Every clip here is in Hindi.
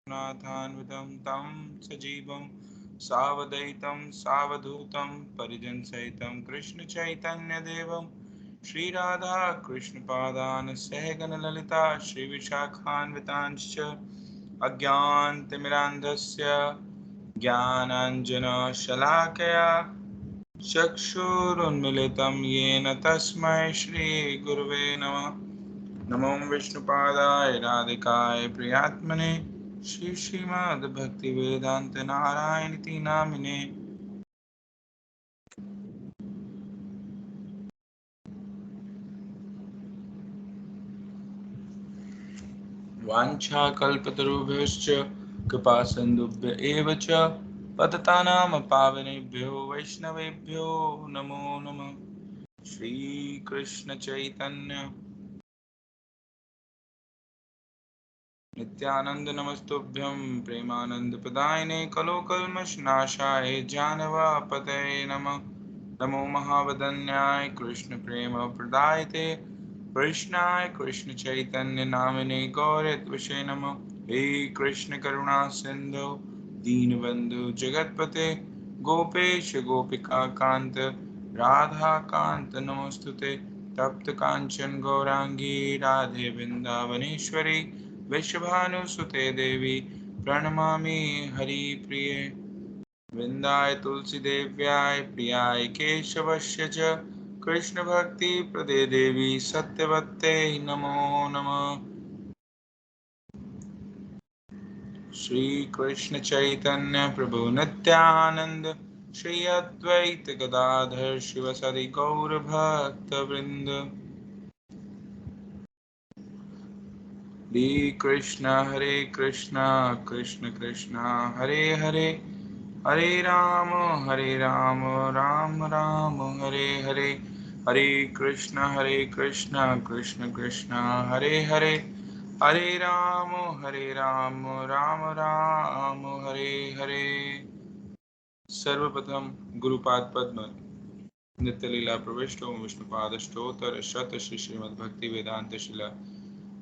नाथान्वितं तं सजीवं सावधैतं सावधूतं परिजनसहितं कृष्णचैतन्यदेवं श्रीराधा कृष्णपादान् सहगणललिता श्रीविशाखान्वितांश्च अज्ञानतिमिरान्धस्य ज्ञानाञ्जनशलाकया चक्षुरुन्मिलितं येन तस्मै श्रीगुरुवे नमः। नमो विष्णुपादाय राधिकाय प्रियात्मने श्रीमद्भक्तिवेदान्त नारायणति नामिने। वाञ्छाकल्पतरुभ्यश्च कृपा सिन्धुभ्य एव च पतितानां पावनेभ्यो वैष्णवेभ्यो नमो नमः। श्रीकृष्ण चैतन्य नित्यानंद नमस्तुभ्यं प्रेमानंद प्रदायिने कलोकल्मषनाशाय जानवापतये नमः। नमो महावदन्याय कृष्ण प्रेम प्रदायते कृष्णाय कृष्ण चैतन्य नामिने गौरत्वसे नमः। हे कृष्ण करुणा सिंधु दीनबंधु जगतपते गोपेश गोपिका कांत राधा कांत नमोस्तुते। तप्त कांचन गौरांगी राधे वृंदावनेश्वरी विश्वभानुसुते देवी प्रणमामि हरिप्रिये। वृंदाय तुलसीदेव्याय प्रियाय केशवस्य च कृष्णभक्तिप्रदे देवी सत्यवत्यै नमो नमः। श्रीकृष्ण चैतन्य प्रभु नित्यानंद श्री अद्वैत गदाधर शिवसदि गौरभक्तवृंद। हरे कृष्ण कृष्ण कृष्ण हरे हरे हरे राम राम राम हरे हरे। हरे कृष्ण कृष्ण कृष्ण हरे हरे हरे राम राम राम हरे हरे। सर्वप्रथम गुरुपाद पद्म नित्य लीला प्रविष्टो विष्णुपादष्टोत्तर शत श्री श्रीमद्भक्ति वेदांत शिला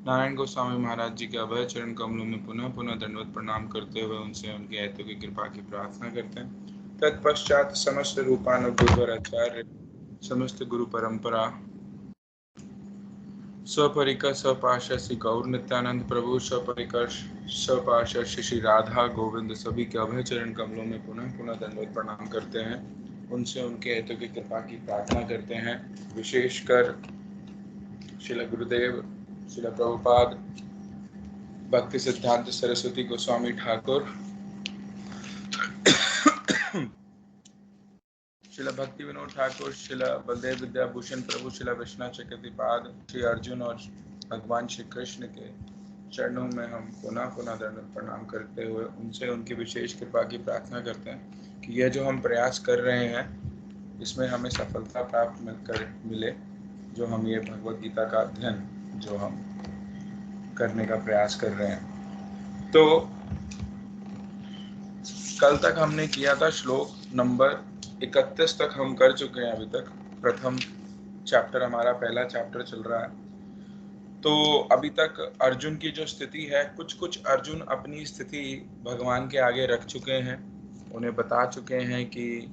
नारायण गोस्वामी महाराज जी के अभय चरण कमलों में पुनः पुनः दंडवत प्रणाम करते हुए उनसे उनके ऐतों की कृपा की प्रार्थना करते हैं। तत्पश्चात समस्त रूपानुगुरुवर आचार्य समस्त गुरु परंपरा स्वपरिकर स्वपार्षद श्री गौर नित्यानंद प्रभु स्वपरिकर स्वपार्षद श्री राधा गोविंद सभी के अभय चरण कमलों में पुनः पुनः दंडवत प्रणाम करते हैं। उनसे उनके हितों की कृपा की प्रार्थना करते हैं। विशेषकर श्रील गुरुदेव श्रील प्रभुपाद भक्ति सिद्धांत सरस्वती गोस्वामी ठाकुर श्रील भक्ति विनोद ठाकुर श्रील बलदेव विद्याभूषण प्रभु श्रील विश्वनाथ चक्रवर्तीपाद श्री अर्जुन और भगवान श्री कृष्ण के चरणों में हम पुनः पुनः दंडवत प्रणाम करते हुए उनसे उनकी विशेष कृपा की प्रार्थना करते हैं कि यह जो हम प्रयास कर रहे हैं इसमें हमें सफलता प्राप्त मिले। जो हम ये भगवद गीता का अध्ययन जो हम करने का प्रयास कर रहे हैं, तो कल तक हमने किया था श्लोक नंबर 31 तक हम कर चुके हैं। अभी तक प्रथम चैप्टर हमारा पहला चैप्टर चल रहा है। तो अभी तक अर्जुन की जो स्थिति है, कुछ कुछ अर्जुन अपनी स्थिति भगवान के आगे रख चुके हैं, उन्हें बता चुके हैं कि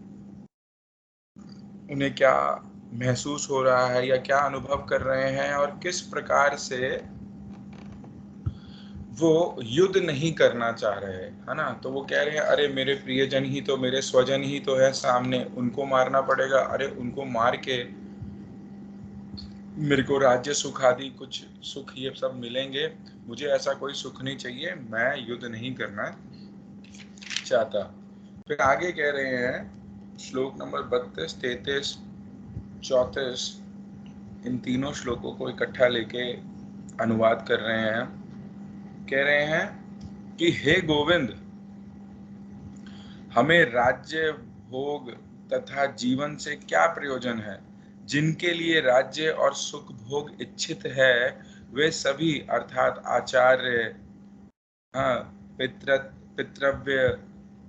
उन्हें क्या महसूस हो रहा है या क्या अनुभव कर रहे हैं और किस प्रकार से वो युद्ध नहीं करना चाह रहे हैं, है ना। तो वो कह रहे हैं अरे मेरे प्रियजन ही तो, मेरे स्वजन ही तो है सामने, उनको मारना पड़ेगा। अरे उनको मार के मेरे को राज्य सुख आदि कुछ सुख ये सब मिलेंगे, मुझे ऐसा कोई सुख नहीं चाहिए, मैं युद्ध नहीं करना चाहता। फिर आगे कह रहे हैं श्लोक नंबर 32, 33, 34, इन तीनों श्लोकों को इकट्ठा लेके अनुवाद कर रहे हैं। कह रहे हैं कि हे गोविंद, हमें राज्य भोग तथा जीवन से क्या प्रयोजन है। जिनके लिए राज्य और सुख भोग इच्छित है वे सभी अर्थात आचार्य, पितृव्य,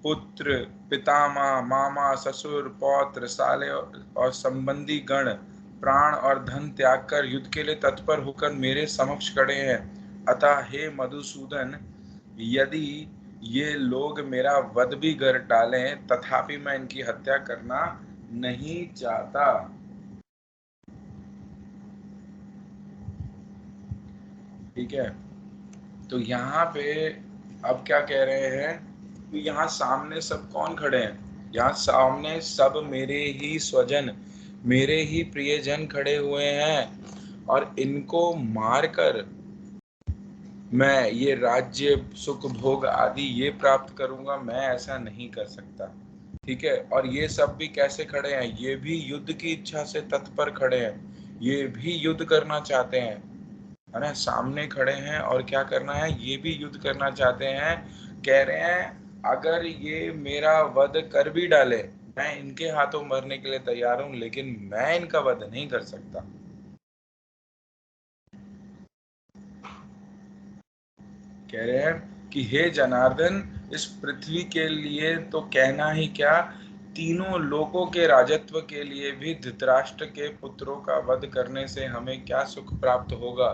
पुत्र, पितामह, मामा, ससुर, पौत्र, साले और संबंधी गण प्राण और धन त्याग कर युद्ध के लिए तत्पर होकर मेरे समक्ष खड़े हैं। अतः हे मधुसूदन, यदि ये लोग मेरा वध भी कर डालें तथापि मैं इनकी हत्या करना नहीं चाहता। ठीक है, तो यहाँ पे अब क्या कह रहे हैं कि यहाँ सामने सब कौन खड़े हैं? यहाँ सामने सब मेरे ही स्वजन, मेरे ही प्रियजन खड़े हुए हैं और इनको मारकर मैं ये राज्य सुख भोग आदि ये प्राप्त करूंगा, मैं ऐसा नहीं कर सकता। ठीक है, और ये सब भी कैसे खड़े हैं? ये भी युद्ध की इच्छा से तत्पर खड़े हैं, ये भी युद्ध करना चाहते हैं, है ना? सामने खड़े हैं और क्या करना है? ये भी युद्ध करना चाहते हैं। कह रहे हैं अगर ये मेरा वध कर भी डाले, मैं इनके हाथों मरने के लिए तैयार हूं, लेकिन मैं इनका वध नहीं कर सकता। कह रहे हैं कि हे जनार्दन, इस पृथ्वी के लिए तो कहना ही क्या, तीनों लोकों के राजत्व के लिए भी धृतराष्ट्र के पुत्रों का वध करने से हमें क्या सुख प्राप्त होगा।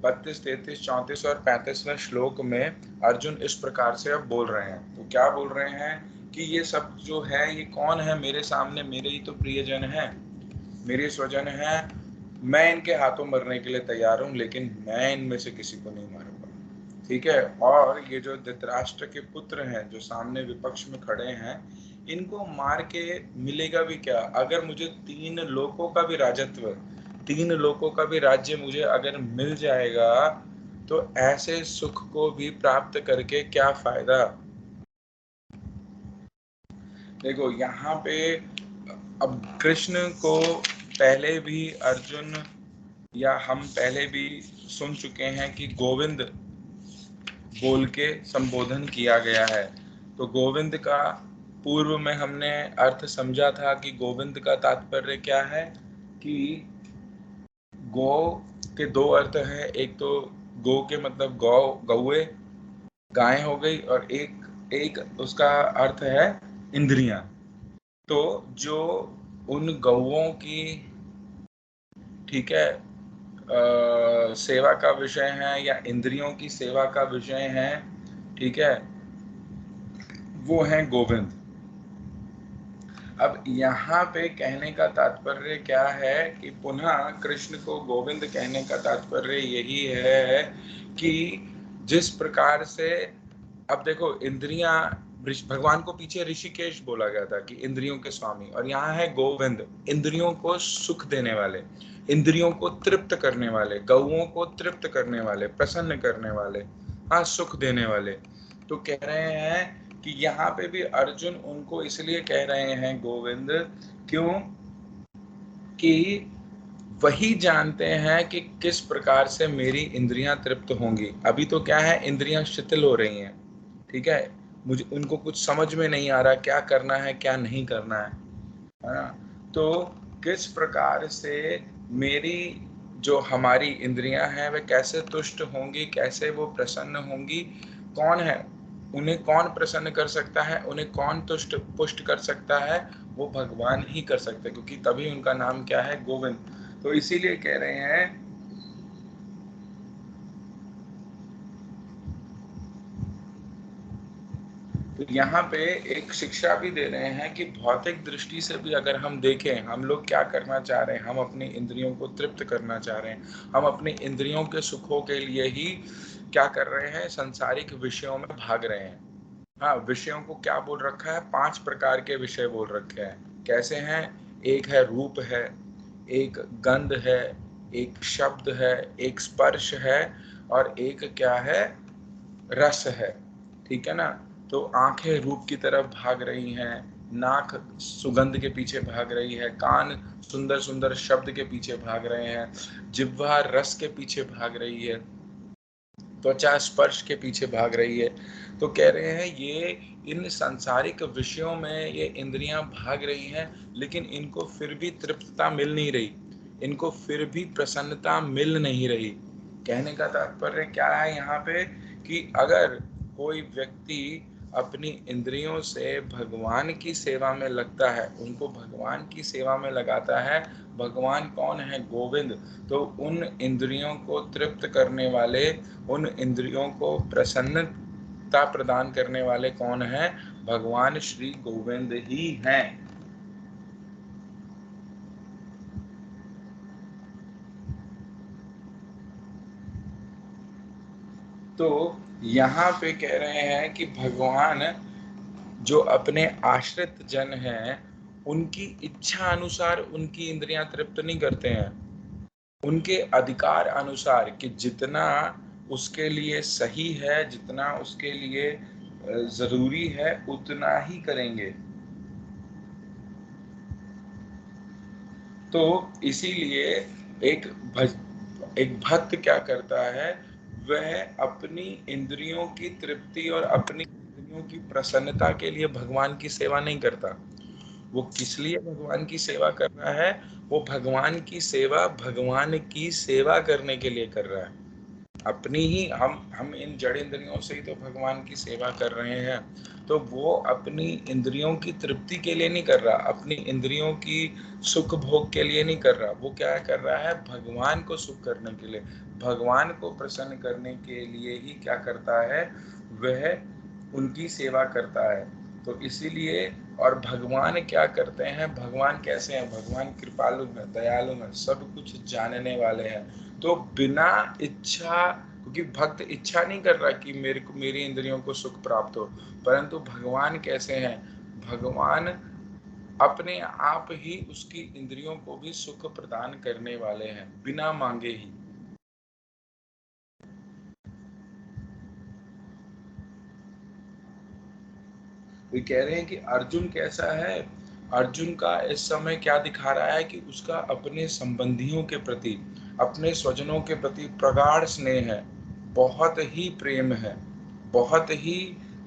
32, 33, 34 और 35वें श्लोक में अर्जुन इस प्रकार से अब बोल रहे हैं। तो क्या बोल रहे हैं कि ये सब जो है ये कौन है? मेरे सामने मेरे ही तो प्रियजन है, मेरे स्वजन है, मैं इनके हाथों मरने के लिए तैयार हूं, लेकिन मैं इनमें से किसी को नहीं मारूंगा। ठीक है, और ये जो धृतराष्ट्र के पुत्र हैं जो सामने विपक्ष में खड़े हैं, इनको मार के मिलेगा भी क्या? अगर मुझे 3 लोकों का भी राजत्व, 3 लोकों का भी राज्य मुझे अगर मिल जाएगा, तो ऐसे सुख को भी प्राप्त करके क्या फायदा? देखो यहाँ पे अब कृष्ण को पहले भी अर्जुन या हम पहले भी सुन चुके हैं कि गोविंद बोल के संबोधन किया गया है। तो गोविंद का पूर्व में हमने अर्थ समझा था कि गोविंद का तात्पर्य क्या है कि गौ के 2 अर्थ हैं। एक तो गौ के मतलब गौ, गौए, गाय हो गई, और एक उसका अर्थ है इंद्रियां। तो जो उन गौओं की, ठीक है, सेवा का विषय है या इंद्रियों की सेवा का विषय है, ठीक है, वो है गोविंद। अब यहाँ पे कहने का तात्पर्य क्या है कि पुनः कृष्ण को गोविंद कहने का तात्पर्य यही है कि जिस प्रकार से, अब देखो इंद्रियां, भगवान को पीछे ऋषिकेश बोला गया था कि इंद्रियों के स्वामी, और यहाँ है गोविंद, इंद्रियों को सुख देने वाले, इंद्रियों को तृप्त करने वाले, गौओं को तृप्त करने वाले, प्रसन्न करने वाले, हाँ, सुख देने वाले। तो कह रहे हैं कि यहाँ पे भी अर्जुन उनको इसलिए कह रहे हैं गोविंद, क्यों कि वही जानते हैं कि किस प्रकार से मेरी इंद्रियां तृप्त होंगी। अभी तो क्या है, इंद्रियां शिथिल हो रही हैं, ठीक है, मुझे उनको कुछ समझ में नहीं आ रहा क्या करना है क्या नहीं करना है ना? तो किस प्रकार से मेरी जो हमारी इंद्रियां हैं वे कैसे तुष्ट होंगी, कैसे वो प्रसन्न होंगी, कौन है, उन्हें कौन प्रसन्न कर सकता है, उन्हें कौन तुष्ट पुष्ट कर सकता है? वो भगवान ही कर सकते हैं, क्योंकि तभी उनका नाम क्या है, गोविंद। तो इसीलिए कह रहे हैं, तो यहाँ पे एक शिक्षा भी दे रहे हैं कि भौतिक दृष्टि से भी अगर हम देखें, हम लोग क्या करना चाह रहे हैं, हम अपनी इंद्रियों को तृप्त करना चाह रहे हैं, हम अपनी इंद्रियों के सुखों के लिए ही क्या कर रहे हैं, सांसारिक विषयों में भाग रहे हैं। हाँ, विषयों को क्या बोल रखा है, 5 प्रकार के विषय बोल रखे हैं। कैसे हैं? एक है रूप है, एक गंध है, एक शब्द है, एक स्पर्श है, और एक क्या है, रस है। ठीक है ना? तो आंखें रूप की तरफ भाग रही हैं, नाक सुगंध के पीछे भाग रही है, कान सुंदर सुंदर शब्द के पीछे भाग रहे हैं, जिह्वा रस के पीछे भाग रही है, त्वचा स्पर्श के पीछे भाग रही है। तो कह रहे हैं ये इन सांसारिक विषयों में ये इंद्रियां भाग रही हैं, लेकिन इनको फिर भी तृप्तता मिल नहीं रही, इनको फिर भी प्रसन्नता मिल नहीं रही। कहने का तात्पर्य क्या है यहाँ पे कि अगर कोई व्यक्ति अपनी इंद्रियों से भगवान की सेवा में लगता है, उनको भगवान की सेवा में लगाता है, भगवान कौन है, गोविंद, तो उन इंद्रियों को तृप्त करने वाले, उन इंद्रियों को प्रसन्न मुक्ता प्रदान करने वाले कौन हैं? भगवान श्री गोविंद ही हैं। तो यहाँ पे कह रहे हैं कि भगवान जो अपने आश्रित जन हैं उनकी इच्छा अनुसार उनकी इंद्रियां तृप्त नहीं करते हैं, उनके अधिकार अनुसार कि जितना उसके लिए सही है, जितना उसके लिए जरूरी है उतना ही करेंगे। तो इसीलिए एक एक भक्त क्या करता है, वह अपनी इंद्रियों की तृप्ति और अपनी इंद्रियों की प्रसन्नता के लिए भगवान की सेवा नहीं करता। वो किस लिए भगवान की सेवा कर रहा है? वो भगवान की सेवा भगवान की सेवा करने के लिए कर रहा है। अपनी ही हम इन जड़ इंद्रियों से ही तो भगवान की सेवा कर रहे हैं। तो वो अपनी इंद्रियों की तृप्ति के लिए नहीं कर रहा, अपनी इंद्रियों की सुख भोग के लिए नहीं कर रहा। वो क्या कर रहा है? भगवान को सुख करने के लिए, भगवान को प्रसन्न करने के लिए ही क्या करता है? वह उनकी सेवा करता है। तो इसीलिए, और भगवान क्या करते हैं? भगवान कैसे हैं? भगवान कृपालु हैं, दयालु हैं, सब कुछ जानने वाले हैं। तो बिना इच्छा, क्योंकि भक्त इच्छा नहीं कर रहा कि मेरे को मेरी इंद्रियों को सुख प्राप्त हो, परंतु भगवान कैसे हैं? भगवान अपने आप ही उसकी इंद्रियों को भी सुख प्रदान करने वाले हैं, बिना मांगे ही। वे कह रहे हैं कि अर्जुन कैसा है? अर्जुन का इस समय क्या दिखा रहा है कि उसका अपने संबंधियों के प्रति, अपने स्वजनों के प्रति प्रगाढ़ स्नेह है, बहुत ही प्रेम है, बहुत ही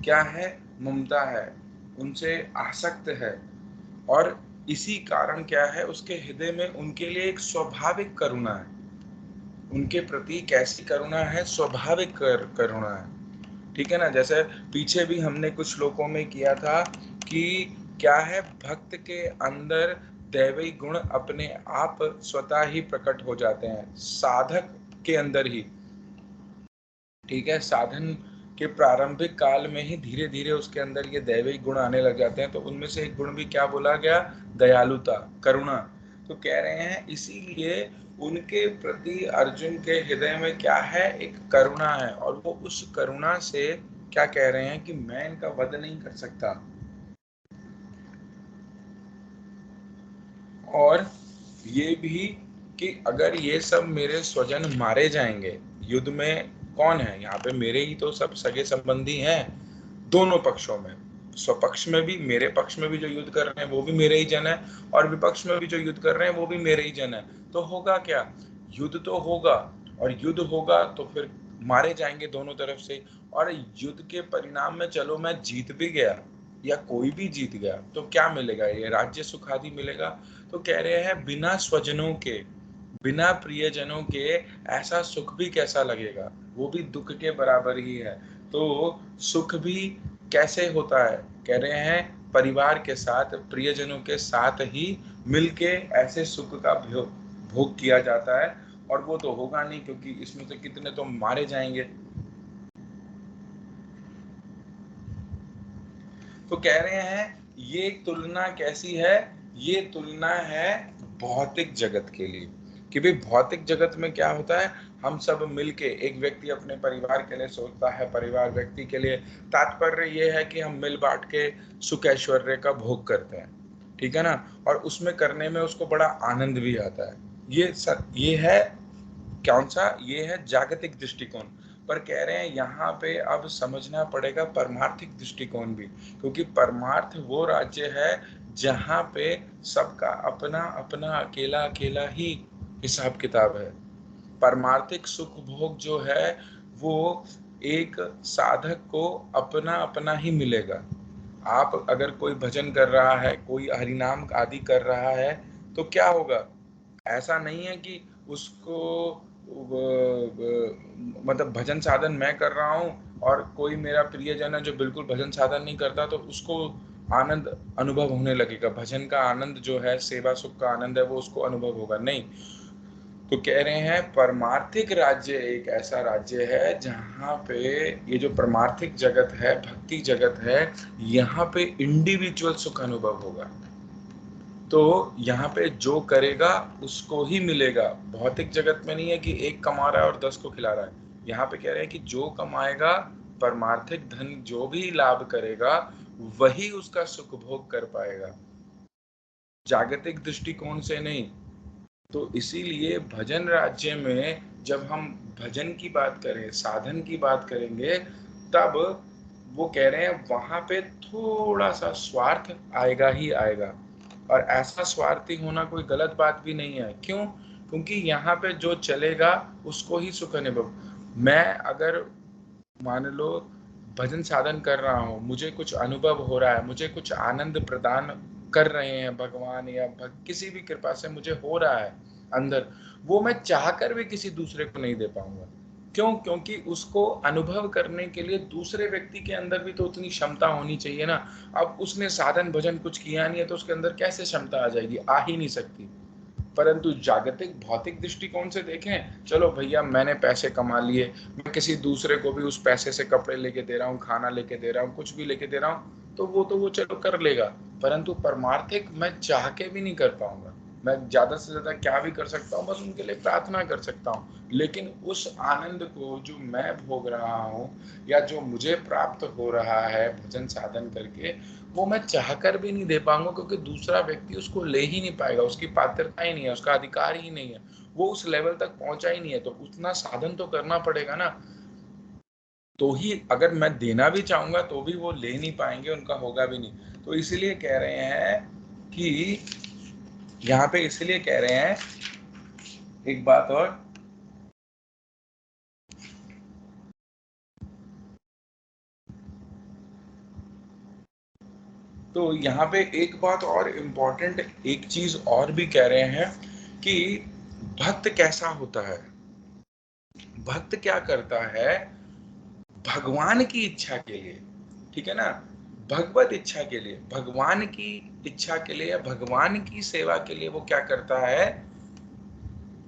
क्या है? ममता है, उनसे आसक्त है। और इसी कारण क्या है? उसके हृदय में उनके लिए एक स्वाभाविक करुणा है। उनके प्रति कैसी करुणा है? स्वाभाविक करुणा है। ठीक है ना? जैसे पीछे भी हमने कुछ श्लोकों में किया था कि क्या है, भक्त के अंदर दैवी गुण अपने आप स्वतः ही प्रकट हो जाते हैं, साधक के अंदर ही। ठीक है, साधन के प्रारंभिक काल में ही धीरे धीरे उसके अंदर ये दैविक गुण आने लग जाते हैं। तो उनमें से एक गुण भी क्या बोला गया? दयालुता, करुणा। तो कह रहे हैं इसीलिए उनके प्रति अर्जुन के हृदय में क्या है? एक करुणा है, और वो उस करुणा से क्या कह रहे हैं कि मैं इनका वध नहीं कर सकता। और ये भी कि अगर ये सब मेरे स्वजन मारे जाएंगे युद्ध में, कौन है यहाँ पे? मेरे ही तो सब सगे संबंधी हैं दोनों पक्षों में। स्वपक्ष में भी, मेरे पक्ष में भी जो युद्ध कर रहे हैं वो भी मेरे ही जन है, और विपक्ष में भी जो युद्ध कर रहे हैं वो भी मेरे ही जन है। तो होगा क्या? युद्ध तो होगा, और युद्ध होगा तो फिर मारे जाएंगे दोनों तरफ से। और युद्ध के परिणाम में चलो मैं जीत भी गया या कोई भी जीत गया तो क्या मिलेगा? ये राज्य सुख आदि मिलेगा। तो कह रहे हैं बिना स्वजनों के, बिना प्रियजनों के ऐसा सुख भी कैसा लगेगा? वो भी दुख के बराबर ही है। तो सुख भी कैसे होता है? कह रहे हैं परिवार के साथ, प्रियजनों के साथ ही मिलके ऐसे सुख का भोग किया जाता है। और वो तो होगा नहीं, क्योंकि इसमें से कितने तो मारे जाएंगे। तो कह रहे हैं ये तुलना कैसी है? ये तुलना है भौतिक जगत के लिए, कि भाई भौतिक जगत में क्या होता है? हम सब मिलके, एक व्यक्ति अपने परिवार के लिए सोचता है, परिवार व्यक्ति के लिए। तात्पर्य ये है कि हम मिल बांट के सुख ऐश्वर्य का भोग करते हैं। ठीक है ना? और उसमें करने में उसको बड़ा आनंद भी आता है। ये है कौन सा? ये है जागतिक दृष्टिकोण। पर कह रहे हैं यहाँ पे अब समझना पड़ेगा परमार्थिक दृष्टिकोण भी, क्योंकि परमार्थ वो राज्य है जहाँ पे सबका अपना अपना अकेला अकेला ही हिसाब किताब है। परमार्थिक सुख भोग जो है वो एक साधक को अपना अपना ही मिलेगा। आप अगर कोई भजन कर रहा है, कोई हरिनाम आदि कर रहा है, तो क्या होगा? ऐसा नहीं है कि उसको मतलब भजन साधन मैं कर रहा हूँ और कोई मेरा प्रियजन है जो बिल्कुल भजन साधन नहीं करता, तो उसको आनंद अनुभव होने लगेगा। भजन का आनंद जो है, सेवा सुख का आनंद है, वो उसको अनुभव होगा नहीं। तो कह रहे हैं परमार्थिक राज्य एक ऐसा राज्य है जहाँ पे ये जो परमार्थिक जगत है, भक्ति जगत है, यहाँ पे इंडिविजुअल सुख अनुभव होगा। तो यहाँ पे जो करेगा उसको ही मिलेगा। भौतिक जगत में नहीं है कि एक कमा रहा है और 10 को खिला रहा है। यहाँ पे कह रहे हैं कि जो कमाएगा, परमार्थिक धन जो भी लाभ करेगा, वही उसका सुख भोग कर पाएगा, जागतिक दृष्टिकोण से नहीं। तो इसीलिए भजन राज्य में जब हम भजन की बात करें, साधन की बात करेंगे, तब वो कह रहे हैं वहां पे थोड़ा सा स्वार्थ आएगा ही आएगा। और ऐसा स्वार्थी होना कोई गलत बात भी नहीं है। क्यों? क्योंकि यहाँ पे जो चलेगा उसको ही सुख अनुभव। मैं अगर मान लो भजन साधन कर रहा हूँ, मुझे कुछ अनुभव हो रहा है, मुझे कुछ आनंद प्रदान कर रहे हैं भगवान या किसी भी कृपा से मुझे हो रहा है अंदर, वो मैं चाहकर भी किसी दूसरे को नहीं दे पाऊंगा। क्यों? क्योंकि उसको अनुभव करने के लिए दूसरे व्यक्ति के अंदर भी तो उतनी क्षमता होनी चाहिए ना। अब उसने साधन भजन कुछ किया नहीं है तो उसके अंदर कैसे क्षमता आ जाएगी? आ ही नहीं सकती। परंतु जागतिक भौतिक दृष्टिकोण से देखें, चलो भैया मैंने पैसे कमा लिए, मैं किसी दूसरे को भी उस पैसे से कपड़े लेके दे रहा हूँ, खाना लेके दे रहा हूँ, कुछ भी लेके दे रहा हूँ, तो वो चलो कर लेगा। परंतु परमार्थिक मैं चाह के भी नहीं कर पाऊंगा। मैं ज्यादा से ज्यादा क्या भी कर सकता हूँ, बस उनके लिए प्रार्थना कर सकता हूँ। लेकिन उस आनंद को जो मैं भोग रहा हूँ या जो मुझे प्राप्त हो रहा है भजन साधन करके, वो मैं चाहकर भी नहीं दे पाऊंगा, क्योंकि दूसरा व्यक्ति उसको ले ही नहीं पाएगा, उसकी पात्रता ही नहीं है, उसका अधिकार ही नहीं है, वो उस लेवल तक पहुंचा ही नहीं है। तो उतना साधन तो करना पड़ेगा ना। तो ही अगर मैं देना भी चाहूंगा तो भी वो ले नहीं पाएंगे, उनका होगा भी नहीं। तो इसीलिए कह रहे हैं कि यहाँ पे इसलिए कह रहे हैं एक बात और, तो यहाँ पे एक बात और इम्पोर्टेंट एक चीज और भी कह रहे हैं कि भक्त कैसा होता है। भक्त क्या करता है भगवान की इच्छा के लिए, ठीक है ना, भगवत इच्छा के लिए, भगवान की इच्छा के लिए या भगवान की सेवा के लिए वो क्या करता है,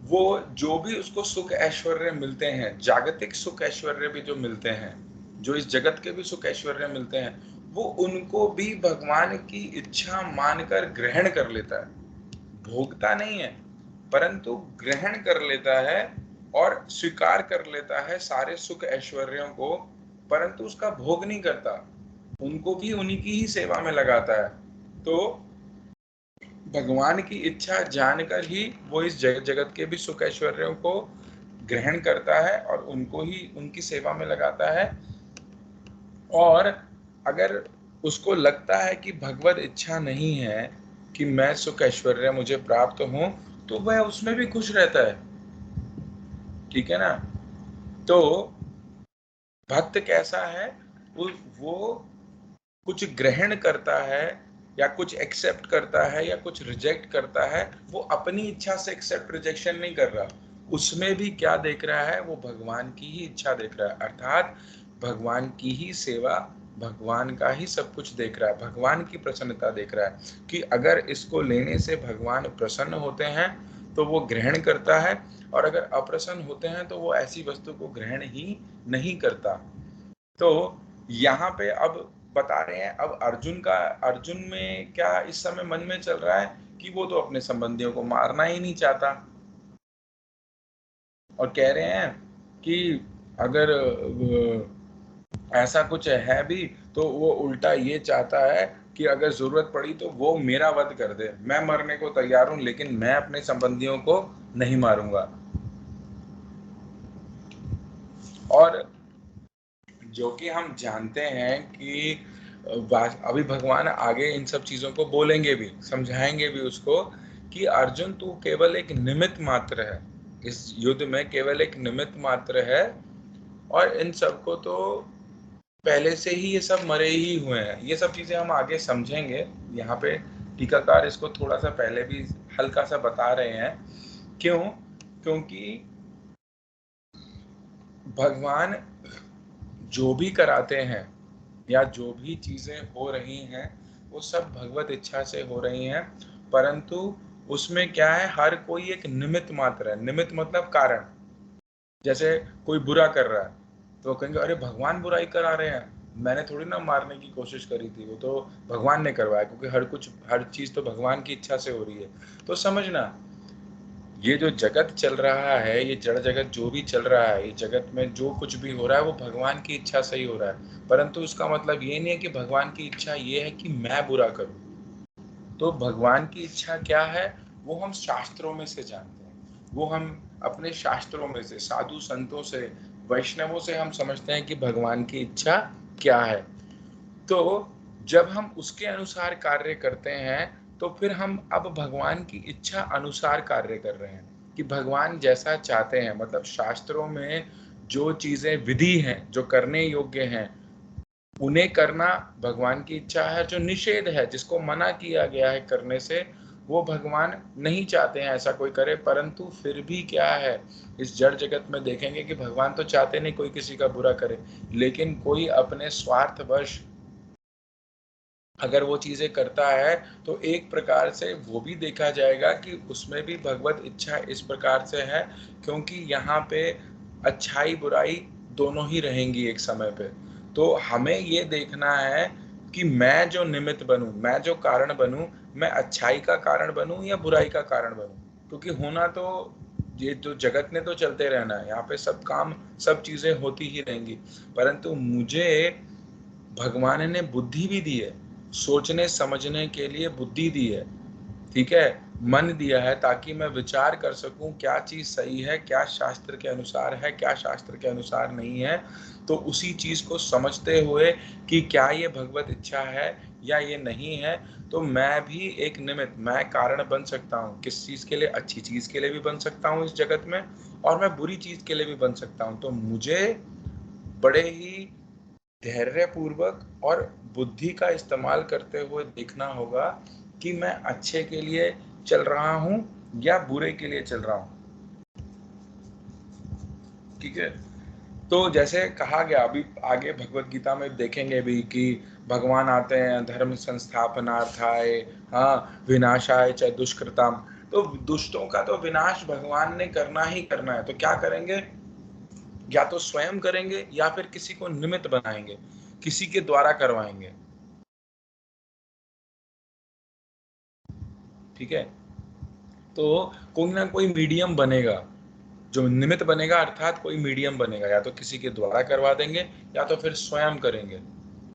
वो जो भी उसको सुख ऐश्वर्य मिलते हैं, जागतिक सुख ऐश्वर्य भी जो मिलते हैं, जो इस जगत के भी सुख ऐश्वर्य मिलते हैं, वो उनको भी भगवान की इच्छा मानकर ग्रहण कर लेता है। भोगता नहीं है, परंतु ग्रहण कर लेता है और स्वीकार कर लेता है सारे सुख ऐश्वर्यों को, परंतु उसका भोग नहीं करता, उनको भी उन्हीं की ही सेवा में लगाता है। तो भगवान की इच्छा जानकर ही वो इस जगत के भी सुख ऐश्वर्यों को ग्रहण करता है और उनको ही उनकी सेवा में लगाता है। और अगर उसको लगता है कि भगवत इच्छा नहीं है कि मैं सुख ऐश्वर्य मुझे प्राप्त हो, तो वह उसमें भी खुश रहता है, ठीक है ना। तो भक्त कैसा है, वो कुछ ग्रहण करता है या कुछ एक्सेप्ट करता है या कुछ रिजेक्ट करता है, वो अपनी इच्छा से एक्सेप्ट रिजेक्शन नहीं कर रहा, उसमें भी क्या देख रहा है, वो भगवान की ही इच्छा देख रहा है, अर्थात भगवान की ही सेवा, भगवान का ही सब कुछ देख रहा है, भगवान की प्रसन्नता देख रहा है कि अगर इसको लेने से भगवान प्रसन्न होते हैं तो वो ग्रहण करता है, और अगर अप्रसन्न होते हैं तो वो ऐसी वस्तु को ग्रहण ही नहीं करता। तो यहाँ पे अब बता रहे हैं, अब अर्जुन में क्या इस समय मन में चल रहा है कि वो तो अपने संबंधियों को मारना ही नहीं चाहता, और कह रहे हैं कि अगर ऐसा कुछ है भी तो वो उल्टा ये चाहता है कि अगर जरूरत पड़ी तो वो मेरा वध कर दे, मैं मरने को तैयार हूं लेकिन मैं अपने संबंधियों को नहीं मारूंगा। और जो कि हम जानते हैं कि अभी भगवान आगे इन सब चीजों को बोलेंगे भी, समझाएंगे भी उसको कि अर्जुन तू केवल एक निमित्त मात्र है, इस युद्ध में केवल एक निमित्त मात्र है, और इन सबको तो पहले से ही ये सब मरे ही हुए हैं। ये सब चीजें हम आगे समझेंगे। यहाँ पे टीकाकार इसको थोड़ा सा पहले भी हल्का सा बता रहे हैं। क्यों? क्योंकि भगवान जो भी कराते हैं या जो भी चीजें हो रही हैं वो सब भगवत इच्छा से हो रही हैं, परंतु उसमें क्या है, हर कोई एक निमित्त मात्र है। निमित्त मतलब कारण। जैसे कोई बुरा कर रहा है तो कहेंगे अरे भगवान बुराई करा रहे हैं, मैंने थोड़ी ना मारने की कोशिश करी थी, वो तो भगवान ने करवाया, क्योंकि हर चीज तो भगवान की इच्छा से हो रही है। तो समझना, ये जो जगत चल रहा है, ये जड़ जगत जो भी चल रहा है, ये जगत में जो कुछ भी हो रहा है वो भगवान की इच्छा से ही हो रहा है। परंतु इसका मतलब ये नहीं है कि भगवान की इच्छा ये है कि मैं बुरा करूं। तो भगवान की इच्छा क्या है, वो हम शास्त्रों में से जानते हैं। वो हम अपने शास्त्रों में से, साधु संतों से, वैष्णवों से हम समझते हैं कि भगवान की इच्छा क्या है। तो जब हम उसके अनुसार कार्य करते हैं तो फिर हम अब भगवान की इच्छा अनुसार कार्य कर रहे हैं, कि भगवान जैसा चाहते हैं। मतलब शास्त्रों में जो चीजें विधि हैं, जो करने योग्य हैं, उन्हें करना भगवान की इच्छा है। जो निषेध है, जिसको मना किया गया है करने से, वो भगवान नहीं चाहते हैं ऐसा कोई करे। परंतु फिर भी क्या है, इस जड़ जगत में देखेंगे कि भगवान तो चाहते नहीं कोई किसी का बुरा करे, लेकिन कोई अपने स्वार्थवश अगर वो चीजें करता है तो एक प्रकार से वो भी देखा जाएगा कि उसमें भी भगवत इच्छा इस प्रकार से है, क्योंकि यहाँ पे अच्छाई बुराई दोनों ही रहेंगी एक समय पे। तो हमें ये देखना है कि मैं जो निमित्त बनूं, मैं जो कारण बनूं, मैं अच्छाई का कारण बनूं या बुराई का कारण बनूं। क्योंकि होना तो ये तो जगत ने तो चलते रहना है, यहाँ पे सब काम सब चीजें होती ही रहेंगी। परंतु मुझे भगवान ने बुद्धि भी दी है, सोचने समझने के लिए बुद्धि दी है, ठीक है, मन दिया है, ताकि मैं विचार कर सकूं क्या चीज सही है, क्या शास्त्र के अनुसार है, क्या शास्त्र के अनुसार नहीं है। तो उसी चीज को समझते हुए कि क्या ये भगवत इच्छा है या ये नहीं है, तो मैं भी एक निमित्त, मैं कारण बन सकता हूँ। किस चीज के लिए, अच्छी चीज के लिए भी बन सकता हूँ इस जगत में, और मैं बुरी चीज के लिए भी बन सकता हूँ। तो मुझे बड़े ही धैर्यपूर्वक और बुद्धि का इस्तेमाल करते हुए देखना होगा कि मैं अच्छे के लिए चल रहा हूं या बुरे के लिए चल रहा हूं। ठीक है। तो जैसे कहा गया, अभी आगे भगवत गीता में देखेंगे भी कि भगवान आते हैं धर्म संस्थापनार्थाय, हाँ, विनाशाय च दुष्कृताम। तो दुष्टों का तो विनाश भगवान ने करना ही करना है। तो क्या करेंगे, या तो स्वयं करेंगे या फिर किसी को निमित्त बनाएंगे, किसी के द्वारा करवाएंगे। ठीक है। तो कोई ना कोई मीडियम बनेगा, जो निमित्त बनेगा, अर्थात कोई मीडियम बनेगा, या तो किसी के द्वारा करवा देंगे या तो फिर स्वयं करेंगे।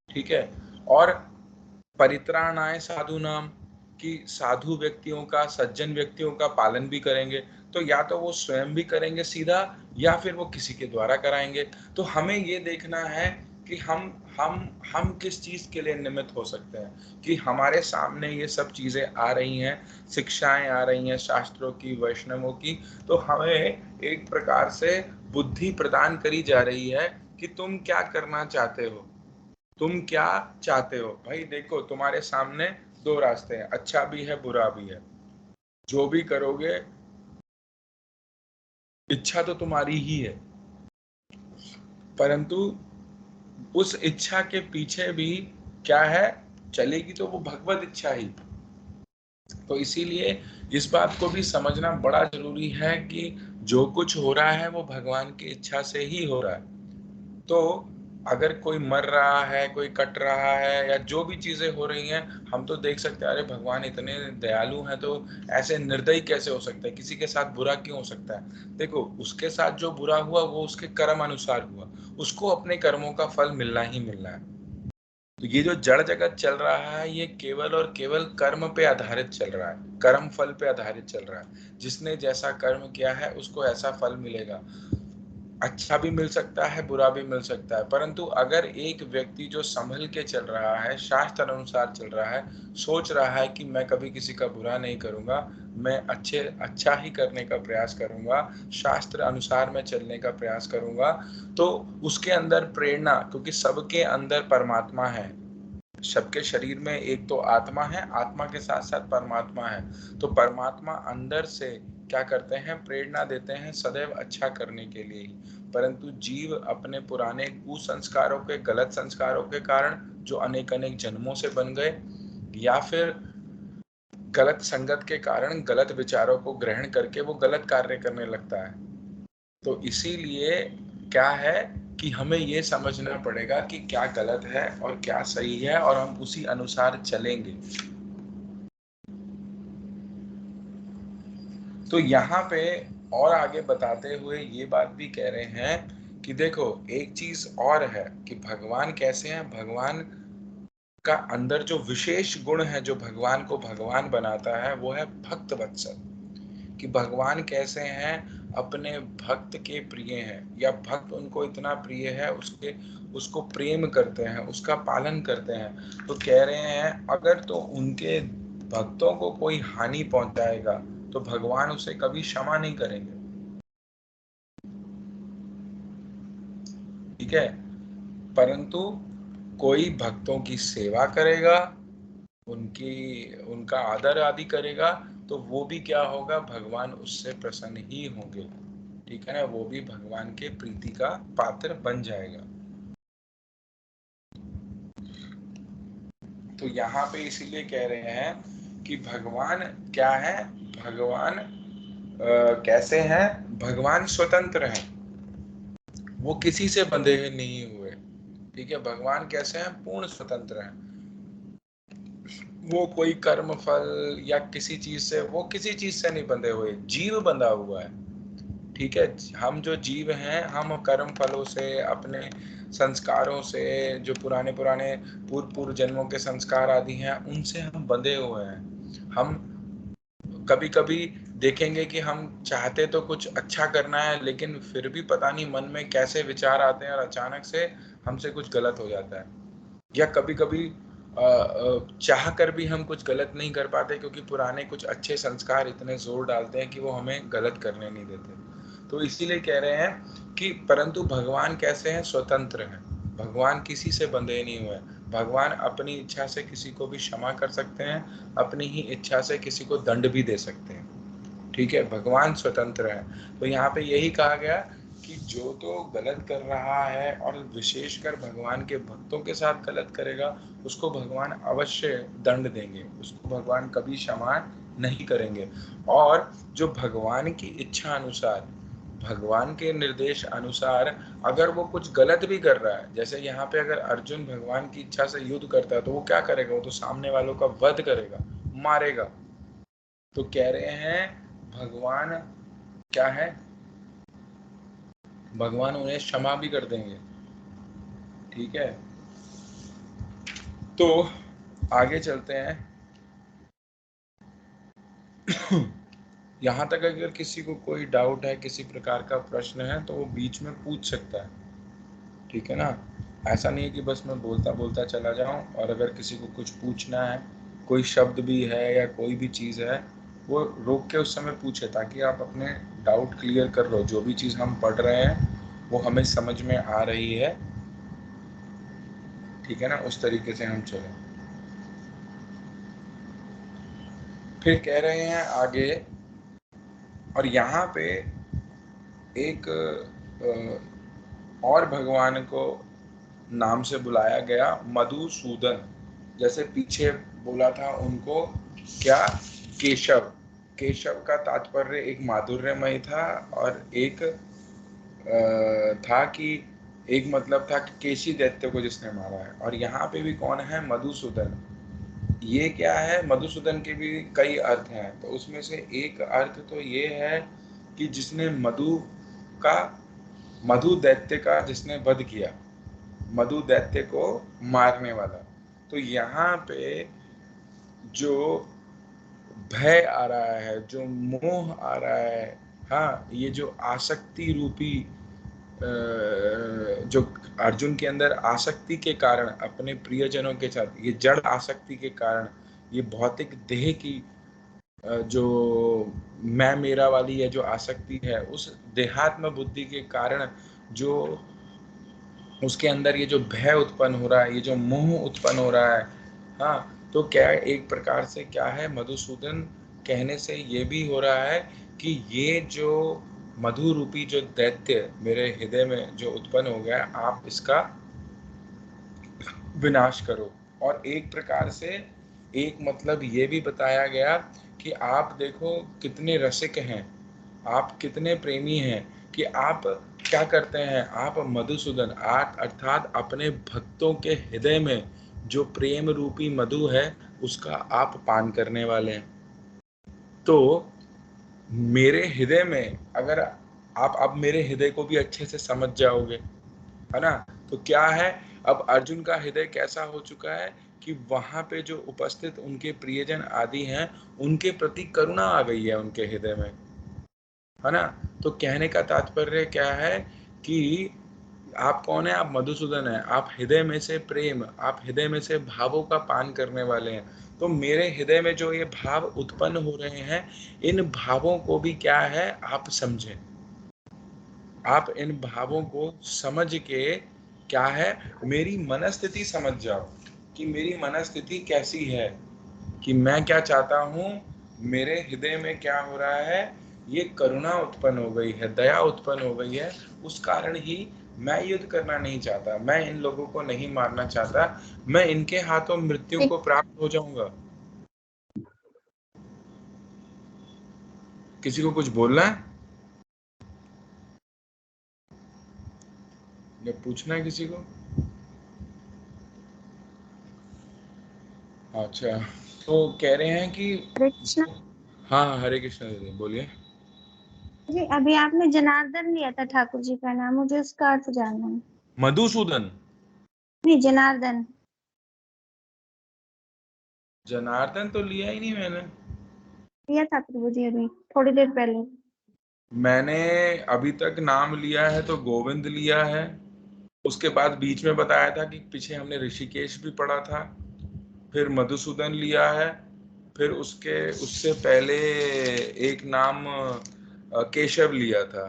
ठीक है। और परित्राणाय साधु नाम, कि साधु व्यक्तियों का, सज्जन व्यक्तियों का पालन भी करेंगे। तो या तो वो स्वयं भी करेंगे सीधा, या फिर वो किसी के द्वारा कराएंगे। तो हमें ये देखना है कि हम किस चीज के लिए निमित्त हो सकते हैं, कि हमारे सामने ये सब चीजें आ रही हैं, शिक्षाएं आ रही हैं शास्त्रों की, वैष्णवों की। तो हमें एक प्रकार से बुद्धि प्रदान करी जा रही है कि तुम क्या करना चाहते हो, तुम क्या चाहते हो। भाई देखो, तुम्हारे सामने दो रास्ते हैं, अच्छा भी है बुरा भी है। जो भी करोगे, इच्छा तो तुम्हारी ही है, परंतु उस इच्छा के पीछे भी क्या है, चलेगी तो वो भगवत इच्छा ही। तो इसीलिए इस बात को भी समझना बड़ा जरूरी है कि जो कुछ हो रहा है वो भगवान की इच्छा से ही हो रहा है। तो अगर कोई मर रहा है, कोई कट रहा है, या जो भी चीजें हो रही हैं, हम तो देख सकते हैं अरे भगवान इतने दयालु हैं, तो ऐसे निर्दयी कैसे हो सकता है, किसी के साथ बुरा क्यों हो सकता है। देखो, उसके साथ जो बुरा हुआ वो उसके कर्म अनुसार हुआ, उसको अपने कर्मों का फल मिलना ही मिलना है। तो ये जो जड़ जगत चल रहा है, ये केवल और केवल कर्म पे आधारित चल रहा है, कर्म फल पे आधारित चल रहा है। जिसने जैसा कर्म किया है उसको ऐसा फल मिलेगा। अच्छा भी मिल सकता है, बुरा भी मिल सकता है। परंतु अगर एक व्यक्ति जो संभल के चल रहा है, शास्त्र अनुसार चल रहा है, सोच रहा है कि मैं कभी किसी का बुरा नहीं करूंगा, मैं अच्छा ही करने का प्रयास करूंगा, शास्त्र अनुसार मैं चलने का प्रयास करूंगा, तो उसके अंदर प्रेरणा, क्योंकि सबके अंदर परमात्मा है, सबके शरीर में एक तो आत्मा है, आत्मा के साथ साथ परमात्मा है। तो परमात्मा अंदर से क्या करते हैं, प्रेरणा देते हैं सदैव अच्छा करने के लिए ही। परंतु जीव अपने पुराने कुसंस्कारों के, गलत संस्कारों के कारण, जो अनेक अनेक जन्मों से बन गए, या फिर गलत संगत के कारण गलत विचारों को ग्रहण करके वो गलत कार्य करने लगता है। तो इसीलिए क्या है कि हमें ये समझना पड़ेगा कि क्या गलत है और क्या सही है, और हम उसी अनुसार चलेंगे। तो यहाँ पे और आगे बताते हुए ये बात भी कह रहे हैं कि देखो, एक चीज और है कि भगवान कैसे हैं। भगवान का अंदर जो विशेष गुण है, जो भगवान को भगवान बनाता है, वो है भक्त वत्सल। कि भगवान कैसे हैं, अपने भक्त के प्रिय हैं, या भक्त उनको इतना प्रिय है, उसको प्रेम करते हैं, उसका पालन करते हैं। तो कह रहे हैं अगर तो उनके भक्तों को कोई हानि पहुंचाएगा तो भगवान उसे कभी क्षमा नहीं करेंगे। ठीक है। परंतु कोई भक्तों की सेवा करेगा, उनका आदर आदि करेगा, तो वो भी क्या होगा, भगवान उससे प्रसन्न ही होंगे। ठीक है ना, वो भी भगवान के प्रीति का पात्र बन जाएगा। तो यहाँ पे इसीलिए कह रहे हैं कि भगवान क्या है, भगवान कैसे हैं, भगवान स्वतंत्र हैं, वो किसी से बंधे हुए नहीं हुए। ठीक है, भगवान कैसे हैं, पूर्ण स्वतंत्र हैं। वो कोई कर्म फल या किसी चीज से, वो किसी चीज से नहीं बंधे हुए। जीव बंधा हुआ है। ठीक है, हम जो जीव हैं, हम कर्म फलों से, अपने संस्कारों से, जो पुराने पुराने पूर्व पूर्व जन्मों के संस्कार आदि हैं, उनसे हम बंधे हुए हैं। हम कभी कभी देखेंगे कि हम चाहते तो कुछ अच्छा करना है, लेकिन फिर भी पता नहीं मन में कैसे विचार आते हैं और अचानक से हमसे कुछ गलत हो जाता है। या कभी कभी चाह कर भी हम कुछ गलत नहीं कर पाते, क्योंकि पुराने कुछ अच्छे संस्कार इतने जोर डालते हैं कि वो हमें गलत करने नहीं देते। तो इसीलिए कह रहे हैं कि परंतु भगवान कैसे हैं, स्वतंत्र हैं। भगवान किसी से बंधे नहीं हुए। भगवान अपनी इच्छा से किसी को भी क्षमा कर सकते हैं, अपनी ही इच्छा से किसी को दंड भी दे सकते हैं। ठीक है, भगवान स्वतंत्र है। तो यहाँ पे यही कहा गया कि जो तो गलत कर रहा है और विशेषकर भगवान के भक्तों के साथ गलत करेगा, उसको भगवान अवश्य दंड देंगे, उसको भगवान कभी क्षमा नहीं करेंगे। और जो भगवान की इच्छा अनुसार, भगवान के निर्देश अनुसार अगर वो कुछ गलत भी कर रहा है, जैसे यहाँ पे अगर अर्जुन भगवान की इच्छा से युद्ध करता है, तो वो क्या करेगा, वो तो सामने वालों का वध करेगा, मारेगा। तो कह रहे हैं भगवान क्या है, भगवान उन्हें क्षमा भी कर देंगे। ठीक है, तो आगे चलते हैं। यहाँ तक अगर किसी को कोई डाउट है, किसी प्रकार का प्रश्न है, तो वो बीच में पूछ सकता है। ठीक है ना, ऐसा नहीं है कि बस मैं बोलता बोलता चला जाऊं। और अगर किसी को कुछ पूछना है, कोई शब्द भी है या कोई भी चीज़ है, वो रोक के उस समय पूछे, ताकि आप अपने डाउट क्लियर कर लो। जो भी चीज़ हम पढ़ रहे हैं वो हमें समझ में आ रही है, ठीक है ना, उस तरीके से हम चलें। फिर कह रहे हैं आगे, और यहाँ पे एक और भगवान को नाम से बुलाया गया, मधुसूदन। जैसे पीछे बोला था उनको क्या, केशव। केशव का तात्पर्य एक माधुर्यमय था, और एक था कि एक मतलब था कि केशी दैत्य को जिसने मारा है। और यहाँ पे भी कौन है, मधुसूदन। ये क्या है, मधुसूदन के भी कई अर्थ हैं। तो उसमें से एक अर्थ तो ये है कि जिसने का मधु दैत्य का जिसने वध किया, मधु दैत्य को मारने वाला। तो यहाँ पे जो भय आ रहा है, जो मोह आ रहा है, हाँ, ये जो आसक्ति रूपी जो अर्जुन के अंदर आसक्ति के कारण, अपने प्रियजनों के साथ, ये जड़ आसक्ति के कारण, ये भौतिक देह की जो मैं मेरा वाली है जो आसक्ति है, उस देहात्म बुद्धि के कारण जो उसके अंदर ये जो भय उत्पन्न हो रहा है, ये जो मोह उत्पन्न हो रहा है, हाँ, तो क्या एक प्रकार से क्या है, मधुसूदन कहने से ये भी हो रहा है कि ये जो मधु रूपी जो दैत्य मेरे हृदय में जो उत्पन्न हो गया, आप इसका विनाश करो। और एक प्रकार से एक मतलब ये भी बताया गया कि आप देखो कितने रसिक हैं, आप कितने प्रेमी हैं कि आप क्या करते हैं, आप मधुसूदन अर्थात अपने भक्तों के हृदय में जो प्रेम रूपी मधु है उसका आप पान करने वाले हैं। तो मेरे हृदय में अगर आप अब मेरे हृदय को भी अच्छे से समझ जाओगे, है ना, तो क्या है, अब अर्जुन का हृदय कैसा हो चुका है कि वहां पे जो उपस्थित उनके प्रियजन आदि हैं उनके प्रति करुणा आ गई है उनके हृदय में, है ना। तो कहने का तात्पर्य क्या है कि आप कौन है, आप मधुसूदन है, आप हृदय में से प्रेम, आप हृदय में से भावों का पान करने वाले हैं। तो मेरे हृदय में जो ये भाव उत्पन्न हो रहे हैं, इन भावों को भी क्या है आप समझें, आप इन भावों को समझ के क्या है मेरी मनस्थिति समझ जाओ कि मेरी मनस्थिति कैसी है, कि मैं क्या चाहता हूँ, मेरे हृदय में क्या हो रहा है, ये करुणा उत्पन्न हो गई है, दया उत्पन्न हो गई है। उस कारण ही मैं युद्ध करना नहीं चाहता, मैं इन लोगों को नहीं मारना चाहता, मैं इनके हाथों मृत्यु को प्राप्त हो जाऊंगा। किसी को कुछ बोलना है या पूछना है किसी को? अच्छा, तो कह रहे हैं कि हरे कृष्णा हाँ, हरे कृष्ण दीदी बोलिए। जी। अभी आपने जनार्दन लिया था ठाकुर जी का नाम, मुझे उसका अर्थ जानना है। मधुसूदन, नहीं, जनार्दन। जनार्दन तो लिया ही नहीं मैंने। लिया था प्रभु जी अभी थोड़ी देर पहले। मैंने अभी तक नाम लिया है तो गोविंद लिया है, उसके बाद बीच में बताया था कि पीछे हमने ऋषिकेश भी पढ़ा था, फिर मधुसूदन लिया है, फिर उसके उससे पहले एक नाम केशव लिया था।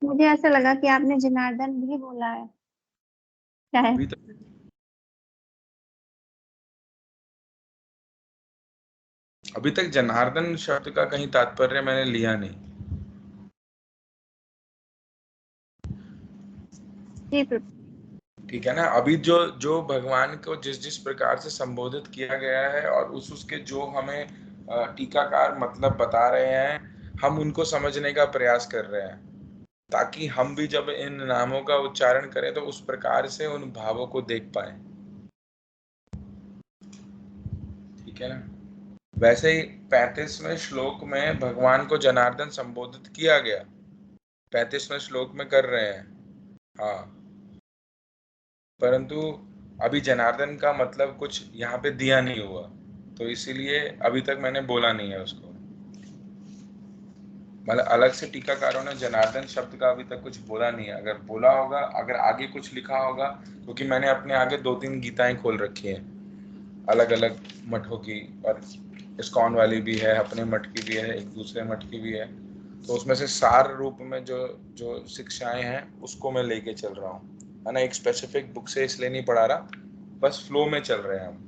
मुझे ऐसा लगा कि आपने जनार्दन भी बोला है शायद। अभी तक अभी तक जनार्दन शब्द का कहीं तात्पर्य मैंने लिया नहीं। जी प्रभु। ठीक है ना, अभी जो जो भगवान को जिस जिस प्रकार से संबोधित किया गया है और उसके जो हमें टीकाकार मतलब बता रहे हैं, हम उनको समझने का प्रयास कर रहे हैं ताकि हम भी जब इन नामों का उच्चारण करें तो उस प्रकार से उन भावों को देख पाए। ठीक है ना। वैसे ही 35वें श्लोक में भगवान को जनार्दन संबोधित किया गया, 35वें श्लोक में कर रहे हैं, हाँ, परंतु अभी जनार्दन का मतलब कुछ यहाँ पे दिया नहीं हुआ, तो इसीलिए अभी तक मैंने बोला नहीं है उसको। मतलब अलग से टीकाकारों ने जनार्दन शब्द का अभी तक कुछ बोला नहीं है, अगर बोला होगा, अगर आगे कुछ लिखा होगा, क्योंकि मैंने अपने आगे 2-3 गीताएं खोल रखी हैं अलग अलग मठों की, और इस्कॉन वाली भी है, अपने मठ की भी है, एक दूसरे मठ की भी है, तो उसमें से सार रूप में जो जो शिक्षाएं हैं उसको मैं लेके चल रहा हूँ, है ना। एक स्पेसिफिक बुक से इसलिए नहीं पढ़ा रहा, बस फ्लो में चल रहे हैं हम।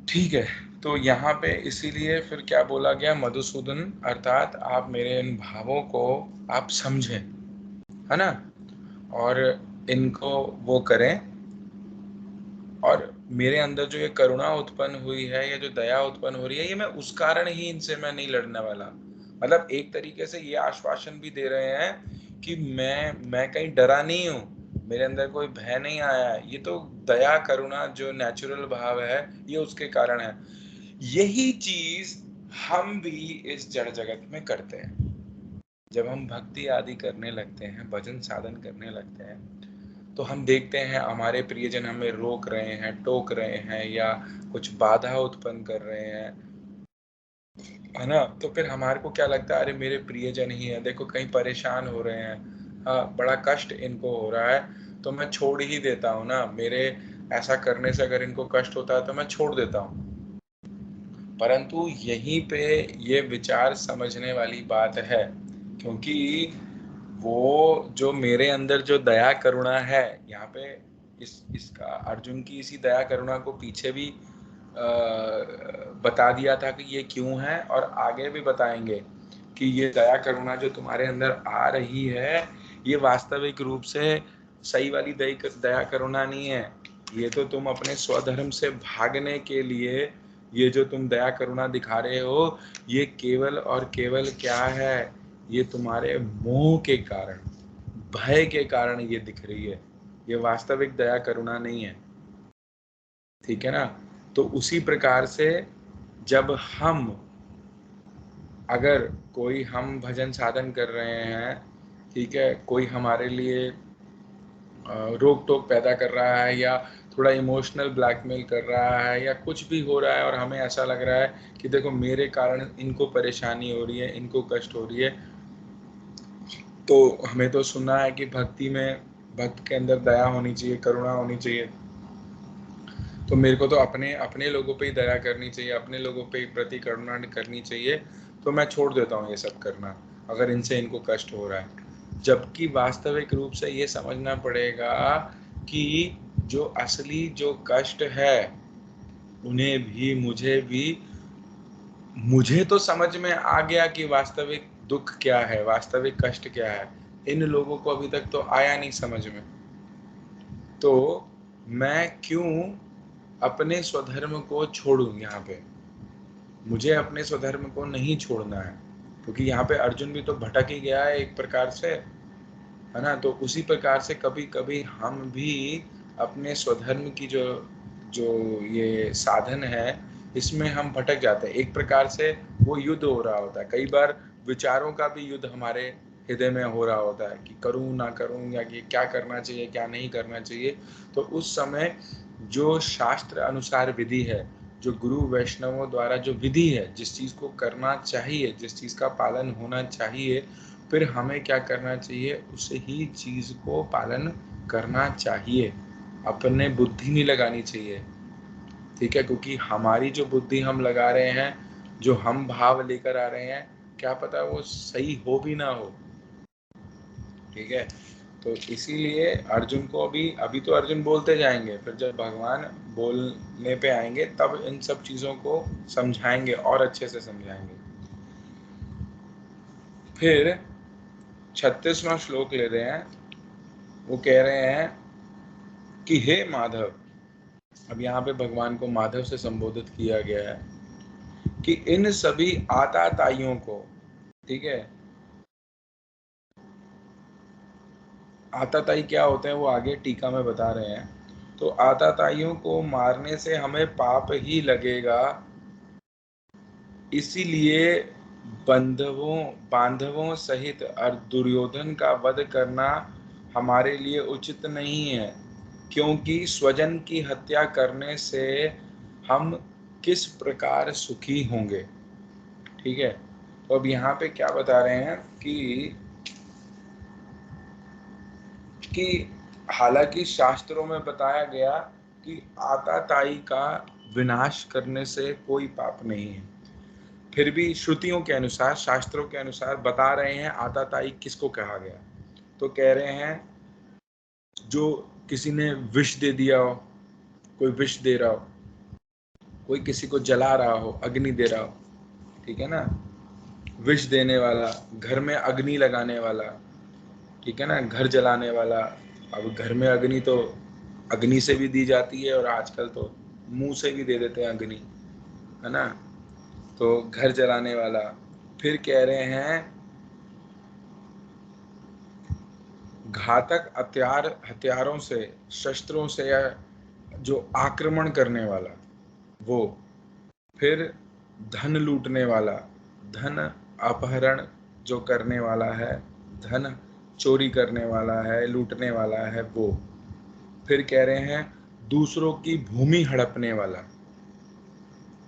ठीक है, तो यहाँ पे इसीलिए फिर क्या बोला गया, मधुसूदन अर्थात आप मेरे इन भावों को आप समझें, है ना, और इनको वो करें, और मेरे अंदर जो ये करुणा उत्पन्न हुई है या जो दया उत्पन्न हो रही है, ये मैं उस कारण ही इनसे मैं नहीं लड़ने वाला। मतलब एक तरीके से ये आश्वासन भी दे रहे हैं कि मैं कहीं डरा नहीं हूँ, मेरे अंदर कोई भय नहीं आया है, ये तो दया करुणा जो नेचुरल भाव है ये उसके कारण है। यही चीज हम भी इस जड़ जगत में करते हैं। जब हम भक्ति आदि करने लगते हैं, भजन साधन करने लगते हैं, तो हम देखते हैं हमारे प्रियजन हमें रोक रहे हैं, टोक रहे हैं, या कुछ बाधा उत्पन्न कर रहे हैं, है ना। तो फिर हमारे को क्या लगता है, अरे मेरे प्रियजन ही है, देखो कहीं परेशान हो रहे हैं, हाँ बड़ा कष्ट इनको हो रहा है, तो मैं छोड़ ही देता हूँ ना, मेरे ऐसा करने से अगर इनको कष्ट होता है तो मैं छोड़ देता हूँ। परंतु यहीं पे ये विचार समझने वाली बात है, क्योंकि वो जो मेरे अंदर जो दया करुणा है, यहाँ पे इसका अर्जुन की इसी दया करुणा को पीछे भी बता दिया था कि ये क्यों है, और आगे भी बताएंगे कि ये दया करुणा जो तुम्हारे अंदर आ रही है ये वास्तविक रूप से सही वाली दया करुणा नहीं है। ये तो तुम अपने स्वधर्म से भागने के लिए ये जो तुम दया करुणा दिखा रहे हो, ये केवल और केवल क्या है, ये तुम्हारे मोह के कारण, भय के कारण ये दिख रही है। ये वास्तविक दया करुणा नहीं है, ठीक है ना। तो उसी प्रकार से जब हम, अगर कोई हम भजन साधन कर रहे हैं, ठीक है, कोई हमारे लिए रोक टोक पैदा कर रहा है या थोड़ा इमोशनल ब्लैकमेल कर रहा है या कुछ भी हो रहा है और हमें ऐसा लग रहा है कि देखो मेरे कारण इनको परेशानी हो रही है, इनको कष्ट हो रही है, तो हमें तो सुनना है कि भक्ति में भक्त के अंदर दया होनी चाहिए, करुणा होनी चाहिए, तो मेरे को तो अपने अपने लोगों पे ही दया करनी चाहिए, अपने लोगों पे ही प्रति करुणा करनी चाहिए, तो मैं छोड़ देता हूँ ये सब करना अगर इनसे इनको कष्ट हो रहा है। जबकि वास्तविक रूप से ये समझना पड़ेगा कि जो असली जो कष्ट है उन्हें भी मुझे तो समझ में आ गया कि वास्तविक दुख क्या है, वास्तविक कष्ट क्या है, इन लोगों को अभी तक तो आया नहीं समझ में। तो मैं क्यों अपने स्वधर्म को छोड़ूं? यहाँ पे मुझे अपने स्वधर्म को नहीं छोड़ना है, क्योंकि यहाँ पे अर्जुन भी तो भटक ही गया है एक प्रकार से, है ना। तो उसी प्रकार से कभी कभी हम भी अपने स्वधर्म की जो जो ये साधन है इसमें हम भटक जाते हैं। एक प्रकार से वो युद्ध हो रहा होता है, कई बार विचारों का भी युद्ध हमारे हृदय में हो रहा होता है कि करूं ना करूं, या कि क्या करना चाहिए क्या नहीं करना चाहिए। तो उस समय जो शास्त्र अनुसार विधि है, जो गुरु वैष्णवों द्वारा जो विधि है, जिस चीज़ को करना चाहिए, जिस चीज़ का पालन होना चाहिए, फिर हमें क्या करना चाहिए, उस ही चीज़ को पालन करना चाहिए, अपने बुद्धि नहीं लगानी चाहिए, ठीक है। क्योंकि हमारी जो बुद्धि हम लगा रहे हैं, जो हम भाव लेकर आ रहे हैं, क्या पता वो सही हो भी ना हो, ठीक है। तो इसीलिए अर्जुन को अभी तो अर्जुन बोलते जाएंगे, फिर जब भगवान बोलने पे आएंगे तब इन सब चीज़ों को समझाएंगे और अच्छे से समझाएंगे। फिर 36वां श्लोक ले रहे हैं, वो कह रहे हैं कि हे माधव, अब यहाँ पे भगवान को माधव से संबोधित किया गया है, कि इन सभी आताताइयों को, ठीक है, आताताई क्या होते हैं वो आगे टीका में बता रहे हैं। तो आताताइयों को मारने से हमें पाप ही लगेगा, इसीलिए बांधवों सहित दुर्योधन का वध करना हमारे लिए उचित नहीं है, क्योंकि स्वजन की हत्या करने से हम किस प्रकार सुखी होंगे, ठीक है। तो अब यहाँ पे क्या बता रहे हैं कि हालांकि शास्त्रों में बताया गया कि आताताई का विनाश करने से कोई पाप नहीं है, फिर भी श्रुतियों के अनुसार, शास्त्रों के अनुसार बता रहे हैं आताताई किसको कहा गया। तो कह रहे हैं जो किसी ने विष दे दिया हो, कोई विष दे रहा हो, कोई किसी को जला रहा हो, अग्नि दे रहा हो, ठीक है ना, विष देने वाला, घर में अग्नि लगाने वाला, ठीक है ना, घर जलाने वाला। अब घर में अग्नि तो अग्नि से भी दी जाती है और आजकल तो मुंह से भी दे देते हैं अग्नि, है ना। तो घर जलाने वाला, फिर कह रहे हैं घातक हथियारों से, शस्त्रों से या जो आक्रमण करने वाला वो, फिर धन लूटने वाला, धन अपहरण जो करने वाला है, धन चोरी करने वाला है, लूटने वाला है वो, फिर कह रहे हैं दूसरों की भूमि हड़पने वाला,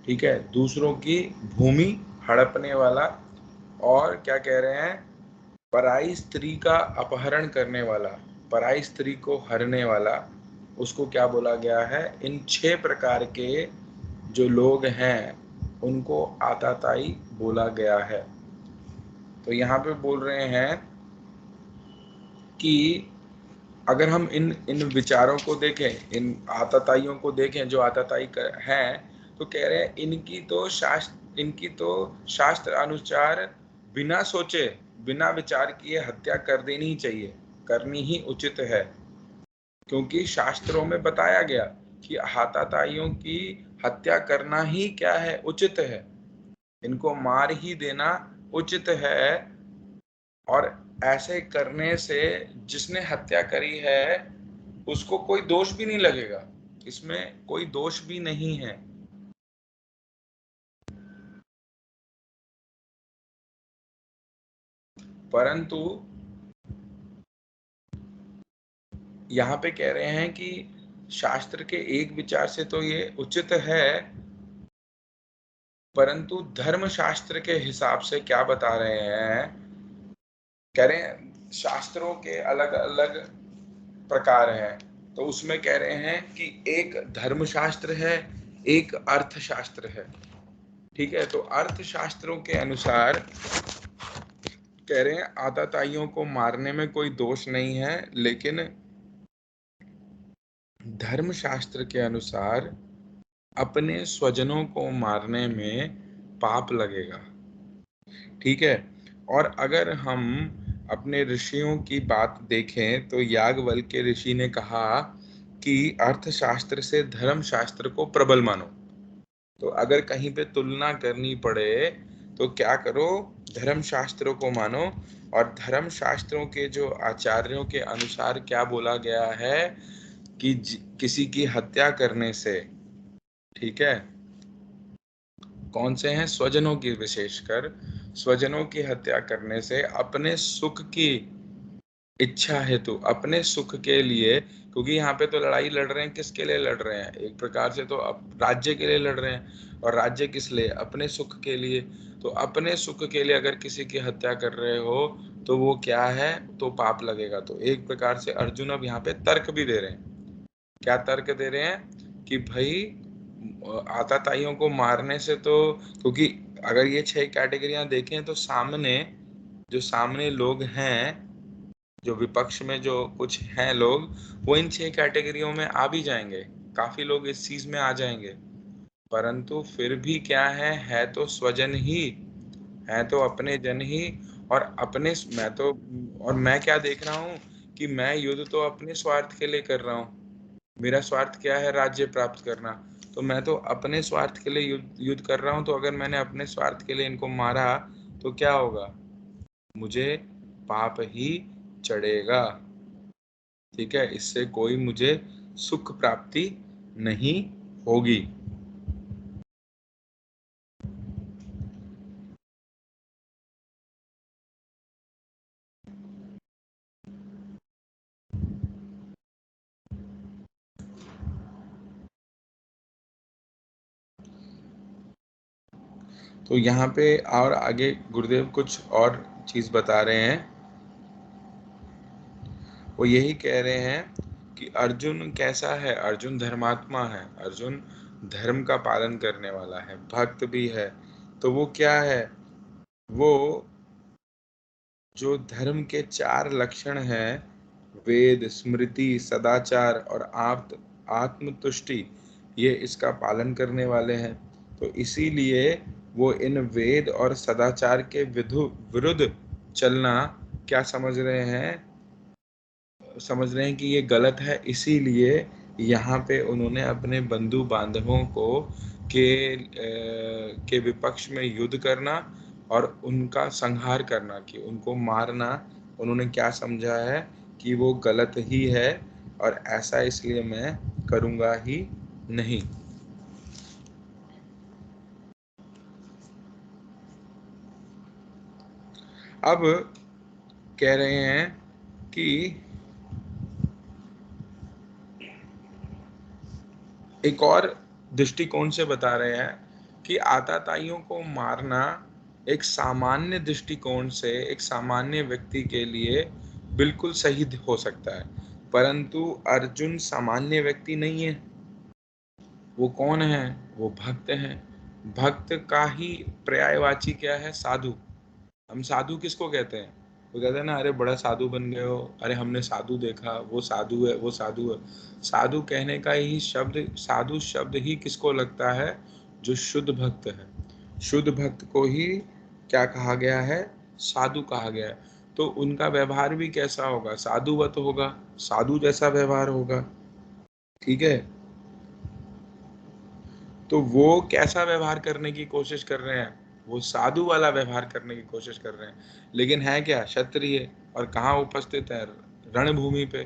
ठीक है, दूसरों की भूमि हड़पने वाला, और क्या कह रहे हैं पराई स्त्री का अपहरण करने वाला, पराई स्त्री को हरने वाला, उसको क्या बोला गया है, इन 6 प्रकार के जो लोग हैं उनको आताताई बोला गया है। तो यहाँ पे बोल रहे हैं कि अगर हम इन इन विचारों को देखें, इन आताताइयों को देखें जो आताताई हैं, तो कह रहे हैं इनकी तो शास्त्र अनुसार बिना सोचे बिना विचार किए हत्या कर देनी ही चाहिए, करनी ही उचित है, क्योंकि शास्त्रों में बताया गया कि आताताइयों की हत्या करना ही क्या है, उचित है, इनको मार ही देना उचित है। और ऐसे करने से जिसने हत्या करी है उसको कोई दोष भी नहीं लगेगा, इसमें कोई दोष भी नहीं है। परंतु यहाँ पे कह रहे हैं कि शास्त्र के एक विचार से तो ये उचित है, परंतु धर्म शास्त्र के हिसाब से क्या बता रहे हैं, कह रहे हैं शास्त्रों के अलग अलग प्रकार हैं, तो उसमें कह रहे हैं कि एक धर्म शास्त्र है, एक अर्थशास्त्र है। ठीक है, तो अर्थशास्त्रों के अनुसार कह रहे हैं आताताइयों को मारने में कोई दोष नहीं है, लेकिन धर्मशास्त्र के अनुसार अपने स्वजनों को मारने में पाप लगेगा। ठीक है, और अगर हम अपने ऋषियों की बात देखें तो याज्ञवल्क्य ऋषि ने कहा कि अर्थशास्त्र से धर्मशास्त्र को प्रबल मानो। तो अगर कहीं पे तुलना करनी पड़े तो क्या करो, धर्मशास्त्रों को मानो। और धर्मशास्त्रों के जो आचार्यों के अनुसार क्या बोला गया है कि किसी की हत्या करने से, ठीक है, कौन से हैं, स्वजनों की, विशेषकर स्वजनों की हत्या करने से अपने सुख की इच्छा हेतु, अपने सुख के लिए, क्योंकि यहाँ पे तो लड़ाई लड़ रहे हैं, किसके लिए लड़ रहे हैं, एक प्रकार से तो राज्य के लिए लड़ रहे हैं, और राज्य किस लिए, अपने सुख के लिए। तो अपने सुख के लिए अगर किसी की हत्या कर रहे हो तो वो क्या है, तो पाप लगेगा। तो एक प्रकार से अर्जुन अब यहाँ पे तर्क भी दे रहे हैं। क्या तर्क दे रहे हैं कि भाई आताताइयों को मारने से तो, क्योंकि अगर ये 6 कैटेगरियां देखें तो सामने लोग हैं, जो विपक्ष में जो कुछ हैं लोग, वो इन 6 कैटेगरियों में आ भी जाएंगे, काफी लोग इस चीज में आ जाएंगे, परंतु फिर भी क्या है तो स्वजन ही है, तो अपने जन ही। और मैं क्या देख रहा हूँ कि मैं युद्ध तो अपने स्वार्थ के लिए कर रहा हूँ, मेरा स्वार्थ क्या है, राज्य प्राप्त करना, तो मैं तो अपने स्वार्थ के लिए युद्ध कर रहा हूँ। तो अगर मैंने अपने स्वार्थ के लिए इनको मारा तो क्या होगा, मुझे पाप ही चढ़ेगा। ठीक है, इससे कोई मुझे सुख प्राप्ति नहीं होगी। तो यहाँ पे और आगे गुरुदेव कुछ और चीज बता रहे हैं। वो यही कह रहे हैं कि अर्जुन कैसा है, अर्जुन धर्मात्मा है, अर्जुन धर्म का पालन करने वाला है, भक्त भी है। तो वो क्या है, वो जो धर्म के 4 लक्षण हैं, वेद, स्मृति, सदाचार और आत्मतुष्टि, ये इसका पालन करने वाले हैं। तो इसीलिए वो इन वेद और सदाचार के विरुद्ध चलना क्या समझ रहे हैं कि ये गलत है। इसीलिए यहाँ पे उन्होंने अपने बंधु बांधवों को के विपक्ष में युद्ध करना और उनका संहार करना, कि उनको मारना, उन्होंने क्या समझा है कि वो गलत ही है, और ऐसा इसलिए मैं करूँगा ही नहीं। अब कह रहे हैं कि एक और दृष्टिकोण से बता रहे हैं कि आताताइयों को मारना एक सामान्य दृष्टिकोण से एक सामान्य व्यक्ति के लिए बिल्कुल सही हो सकता है, परंतु अर्जुन सामान्य व्यक्ति नहीं है। वो कौन है, वो भक्त है। भक्त का ही पर्यायवाची क्या है, साधु। हम साधु किसको कहते हैं, वो कहते हैं ना, अरे बड़ा साधु बन गए हो, अरे हमने साधु देखा, वो साधु है, वो साधु है। साधु कहने का ही शब्द, साधु शब्द ही किसको लगता है? जो शुद्ध भक्त है। शुद्ध भक्त को ही क्या कहा गया है? साधु कहा गया है। तो उनका व्यवहार भी कैसा होगा? साधुवत होगा, साधु जैसा व्यवहार होगा। ठीक है, तो वो कैसा व्यवहार करने की कोशिश कर रहे हैं? वो साधु वाला व्यवहार करने की कोशिश कर रहे हैं, लेकिन है क्या? क्षत्रिय। और कहाँ उपस्थित है? रणभूमि पे।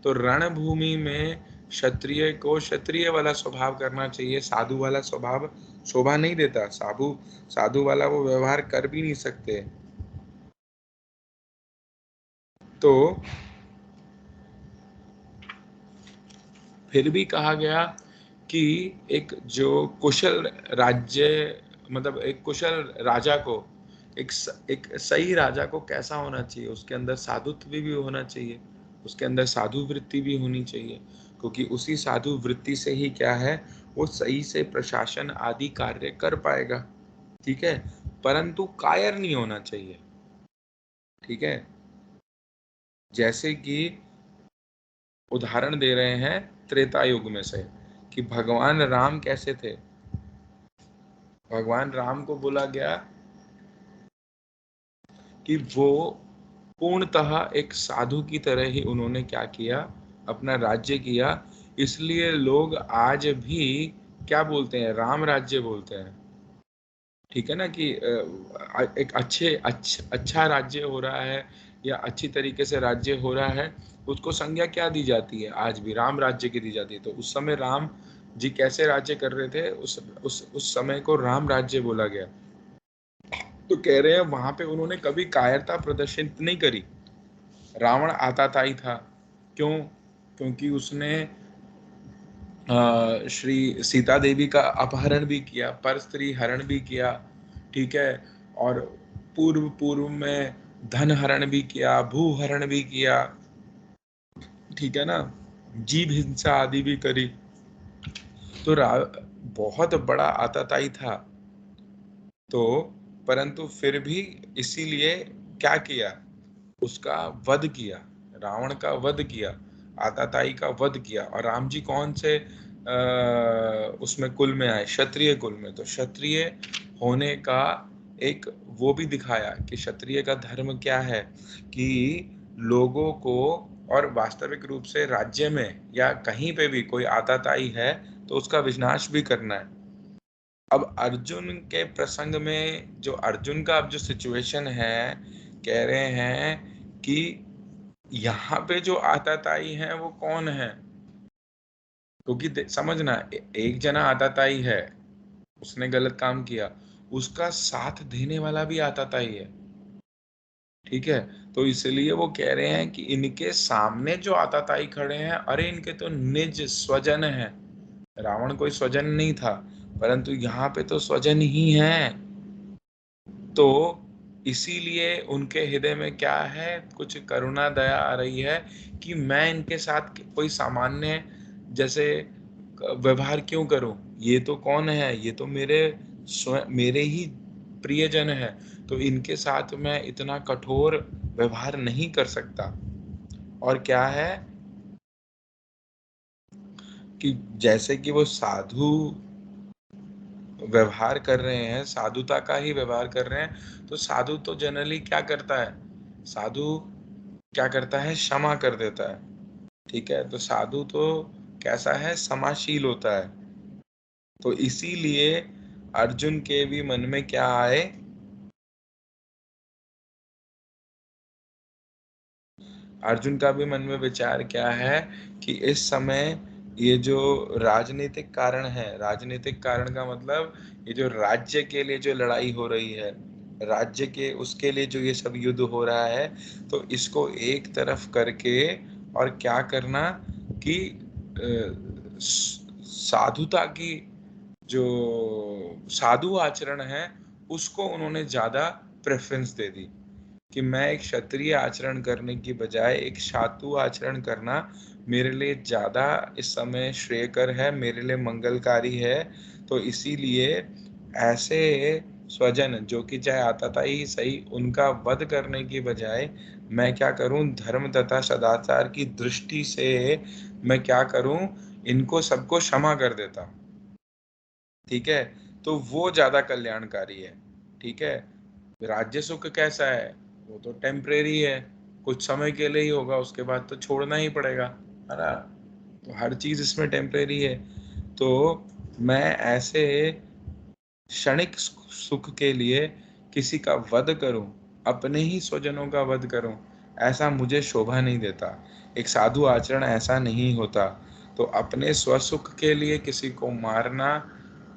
तो रणभूमि में क्षत्रिय को क्षत्रिय वाला स्वभाव करना चाहिए, साधु वाला स्वभाव शोभा नहीं देता। साधु वाला वो व्यवहार कर भी नहीं सकते। तो फिर भी कहा गया कि एक जो कुशल राज्य, मतलब एक कुशल राजा को, एक सही राजा को कैसा होना चाहिए? उसके अंदर साधुत्व भी होना चाहिए, उसके अंदर साधु वृत्ति भी होनी चाहिए, क्योंकि उसी साधु वृत्ति से ही क्या है, वो सही से प्रशासन आदि कार्य कर पाएगा। ठीक है, परंतु कायर नहीं होना चाहिए। ठीक है, जैसे कि उदाहरण दे रहे हैं त्रेता युग में से, कि भगवान राम कैसे थे। भगवान राम को बोला गया कि वो पूर्णतः एक साधु की तरह ही उन्होंने क्या किया? अपना राज्य किया। इसलिए लोग आज भी क्या बोलते हैं? राम राज्य बोलते हैं। ठीक है ना, कि एक अच्छा राज्य हो रहा है, या अच्छी तरीके से राज्य हो रहा है, उसको संज्ञा क्या दी जाती है? आज भी राम राज्य की दी जाती है। तो उस समय राम जी कैसे राज्य कर रहे थे, उस समय को राम राज्य बोला गया। तो कह रहे हैं वहां पे उन्होंने कभी कायरता प्रदर्शित नहीं करी। रावण आताताई था। क्यों? क्योंकि उसने श्री सीता देवी का अपहरण भी किया, पर स्त्री हरण भी किया। ठीक है, और पूर्व पूर्व में धन हरण भी किया, भू हरण भी किया। ठीक है ना, जीव हिंसा आदि भी करी। तो बहुत बड़ा आताताई था। तो परंतु फिर भी इसीलिए क्या किया? उसका वध किया, रावण का वध किया, आताताई का वध किया। और राम जी कौन से उसमें कुल में आए? क्षत्रिय कुल में। तो क्षत्रिय होने का एक वो भी दिखाया कि क्षत्रिय का धर्म क्या है, कि लोगों को, और वास्तविक रूप से राज्य में या कहीं पे भी कोई आताताई है तो उसका विनाश भी करना है। अब अर्जुन के प्रसंग में, जो अर्जुन का अब जो सिचुएशन है, कह रहे हैं कि यहाँ पे जो आताताई है वो कौन है? क्योंकि समझना, एक जना आताताई है, उसने गलत काम किया, उसका साथ देने वाला भी आताताई है। ठीक है, तो इसलिए वो कह रहे हैं कि इनके सामने जो आताताई खड़े हैं, अरे इनके तो निज स्वजन है। रावण कोई स्वजन नहीं था, परंतु यहाँ पे तो स्वजन ही है। तो इसीलिए उनके हृदय में क्या है? कुछ करुणा दया आ रही है कि मैं इनके साथ कोई सामान्य जैसे व्यवहार क्यों करूं? ये तो कौन है? ये तो मेरे ही प्रियजन है। तो इनके साथ मैं इतना कठोर व्यवहार नहीं कर सकता। और क्या है कि जैसे कि वो साधु व्यवहार कर रहे हैं, साधुता का ही व्यवहार कर रहे हैं, तो साधु तो जनरली क्या करता है? साधु क्या करता है? क्षमा कर देता है। ठीक है, तो साधु तो कैसा है? क्षमाशील होता है। तो इसीलिए अर्जुन के भी मन में क्या आए? अर्जुन का भी मन में विचार क्या है कि इस समय ये जो राजनीतिक कारण है, राजनीतिक कारण का मतलब ये जो राज्य के लिए जो लड़ाई हो रही है, राज्य के उसके लिए जो ये सब युद्ध हो रहा है, तो इसको एक तरफ करके और क्या करना कि साधुता की जो साधु आचरण है उसको उन्होंने ज्यादा प्रेफरेंस दे दी, कि मैं एक क्षत्रिय आचरण करने की बजाय एक साधु आचरण करना मेरे लिए ज्यादा इस समय श्रेयकर है, मेरे लिए मंगलकारी है। तो इसीलिए ऐसे स्वजन जो कि चाहे आता ही सही, उनका वध करने की बजाय मैं क्या करूं, धर्म तथा सदाचार की दृष्टि से मैं क्या करूं, इनको सबको क्षमा कर देता हूं। ठीक है, तो वो ज्यादा कल्याणकारी है। ठीक है, राज्य सुख कैसा है, वो तो टेम्परेरी है, कुछ समय के लिए ही होगा, उसके बाद तो छोड़ना ही पड़ेगा, है ना। तो हर चीज इसमें टेम्परेरी है। तो मैं ऐसे क्षणिक सुख के लिए किसी का वध करूं, अपने ही स्वजनों का वध करूं, ऐसा मुझे शोभा नहीं देता। एक साधु आचरण ऐसा नहीं होता। तो अपने स्वसुख के लिए किसी को मारना,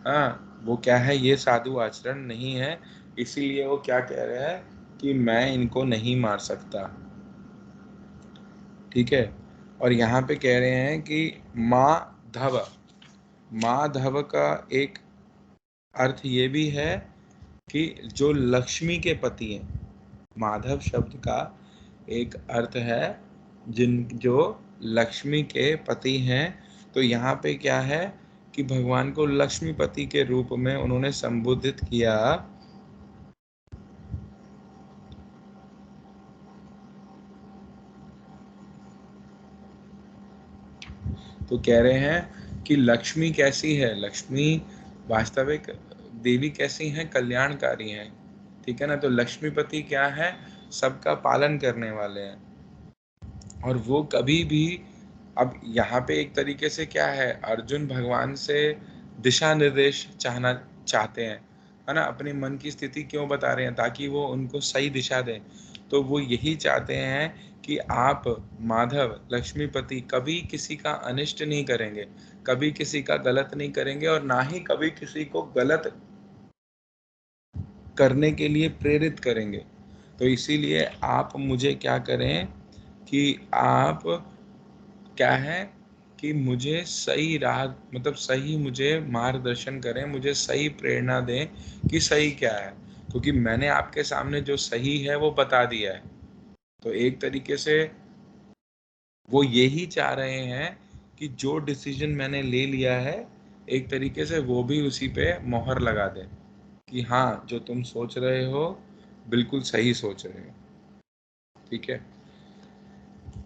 हाँ, वो क्या है, ये साधु आचरण नहीं है। इसीलिए वो क्या कह रहे हैं कि मैं इनको नहीं मार सकता। ठीक है, और यहाँ पे कह रहे हैं कि माधव, माधव का एक अर्थ ये भी है कि जो लक्ष्मी के पति हैं। माधव शब्द का एक अर्थ है जो लक्ष्मी के पति हैं। तो यहाँ पे क्या है कि भगवान को लक्ष्मीपति के रूप में उन्होंने संबोधित किया। तो कह रहे हैं कि लक्ष्मी कैसी है, लक्ष्मी वास्तविक देवी कैसी हैं, कल्याणकारी हैं। ठीक है ना, तो लक्ष्मीपति क्या है, सबका पालन करने वाले हैं। और वो कभी भी, अब यहाँ पे एक तरीके से क्या है, अर्जुन भगवान से दिशा निर्देश चाहते हैं, है ना। अपने मन की स्थिति क्यों बता रहे हैं, ताकि वो उनको सही दिशा दें। तो वो यही चाहते हैं कि आप माधव लक्ष्मीपति कभी किसी का अनिष्ट नहीं करेंगे, कभी किसी का गलत नहीं करेंगे, और ना ही कभी किसी को गलत करने के लिए प्रेरित करेंगे। तो इसीलिए आप मुझे क्या करें कि आप क्या है कि मुझे सही राह, मतलब सही मुझे मार्गदर्शन करें, मुझे सही प्रेरणा दें कि सही क्या है, क्योंकि मैंने आपके सामने जो सही है वो बता दिया है। तो एक तरीके से वो यही चाह रहे हैं कि जो डिसीजन मैंने ले लिया है, एक तरीके से वो भी उसी पे मोहर लगा दें कि हाँ, जो तुम सोच रहे हो बिल्कुल सही सोच रहे हो। ठीक है,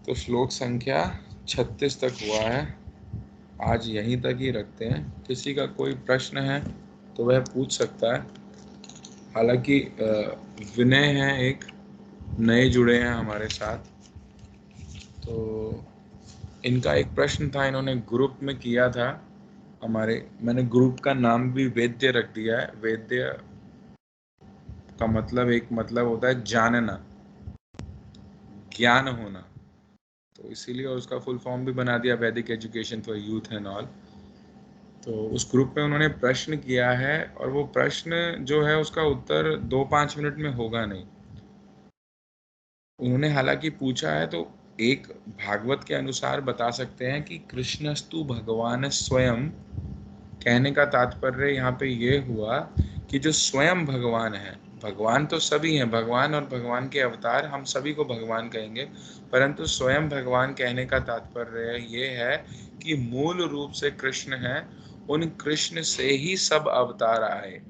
तो श्लोक संख्या 36 तक हुआ है, आज यहीं तक ही रखते हैं। किसी का कोई प्रश्न है तो वह पूछ सकता है। हालांकि विनय है, एक नए जुड़े हैं हमारे साथ, तो इनका एक प्रश्न था, इन्होंने ग्रुप में किया था हमारे। मैंने ग्रुप का नाम भी वेद्य रख दिया है। वेद्य का मतलब, एक मतलब होता है जानना, ज्ञान होना, तो इसीलिए उसका फुल फॉर्म भी बना दिया, वैदिक education for youth and all. तो उस ग्रुप में उन्होंने प्रश्न किया है, और वो प्रश्न जो है उसका उत्तर 2-5 मिनट में होगा नहीं। उन्होंने हालांकि पूछा है, तो एक भागवत के अनुसार बता सकते हैं कि कृष्णस्तु भगवान स्वयं, कहने का तात्पर्य यहाँ पे ये हुआ कि जो स्वयं भगवान है, भगवान तो सभी हैं, भगवान और भगवान के अवतार हम सभी को भगवान कहेंगे, परंतु स्वयं भगवान कहने का तात्पर्य ये है कि मूल रूप से कृष्ण है, उन कृष्ण से ही सब अवतार आए।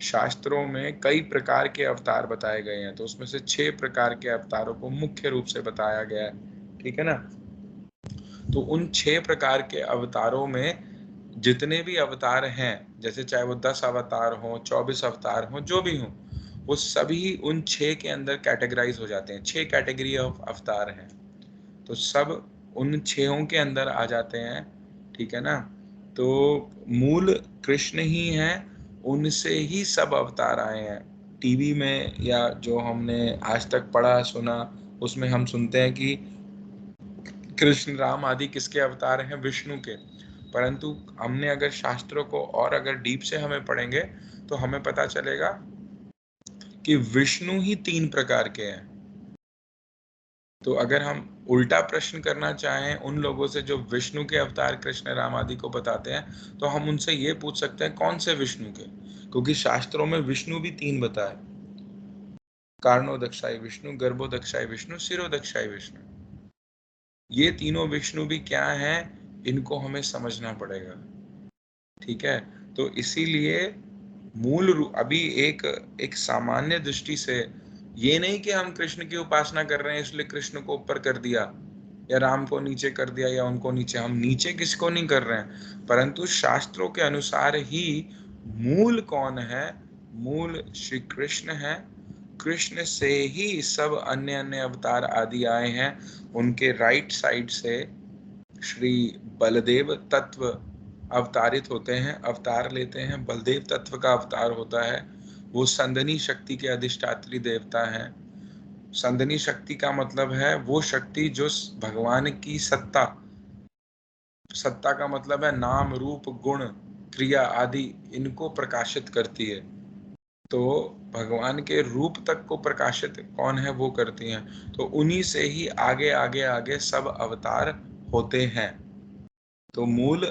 शास्त्रों में कई प्रकार के अवतार बताए गए हैं, तो उसमें से 6 प्रकार के अवतारों को मुख्य रूप से बताया गया है। ठीक है ना, तो उन 6 प्रकार के अवतारों में जितने भी अवतार हैं, जैसे चाहे वो 10 अवतार हो, 24 अवतार हो, जो भी हो, वो सभी उन 6 के अंदर कैटेगराइज हो जाते हैं। 6 कैटेगरी ऑफ अवतार हैं, तो सब उन 6 के अंदर आ जाते हैं। ठीक है ना, तो मूल कृष्ण ही हैं, उनसे ही सब अवतार आए हैं। टीवी में या जो हमने आज तक पढ़ा सुना, उसमें हम सुनते हैं कि कृष्ण राम आदि किसके अवतार हैं, विष्णु के। परंतु हमने अगर शास्त्रों को और अगर डीप से हमें पढ़ेंगे, तो हमें पता चलेगा कि विष्णु ही 3 प्रकार के हैं। तो अगर हम उल्टा प्रश्न करना चाहें उन लोगों से जो विष्णु के अवतार कृष्ण राम आदि को बताते हैं, तो हम उनसे ये पूछ सकते हैं कौन से विष्णु के, क्योंकि शास्त्रों में विष्णु भी 3 बताए, कारणोदक्षाय विष्णु, गर्भोदक्षाय विष्णु, सिरोदक्षाय विष्णु। ये तीनों विष्णु भी क्या हैं, इनको हमें समझना पड़ेगा। ठीक है, तो इसीलिए मूल रूप अभी एक सामान्य दृष्टि से ये नहीं कि हम कृष्ण की उपासना कर रहे हैं इसलिए कृष्ण को ऊपर कर दिया या राम को नीचे कर दिया या उनको नीचे, हम नीचे किसको नहीं कर रहे हैं, परंतु शास्त्रों के अनुसार ही मूल कौन है, मूल श्री कृष्ण है। कृष्ण से ही सब अन्य अन्य अवतार आदि आए हैं। उनके राइट साइड से श्री बलदेव तत्व अवतारित होते हैं, अवतार लेते हैं। बलदेव तत्व का अवतार होता है, वो संदनी शक्ति के अधिष्ठात्री देवता हैं। संदनी शक्ति का मतलब है वो शक्ति जो भगवान की सत्ता, सत्ता का मतलब है नाम रूप गुण क्रिया आदि इनको प्रकाशित करती है। तो भगवान के रूप तक को प्रकाशित कौन है, वो करती हैं। तो उन्हीं से ही आगे आगे आगे सब अवतार होते हैं। तो मूल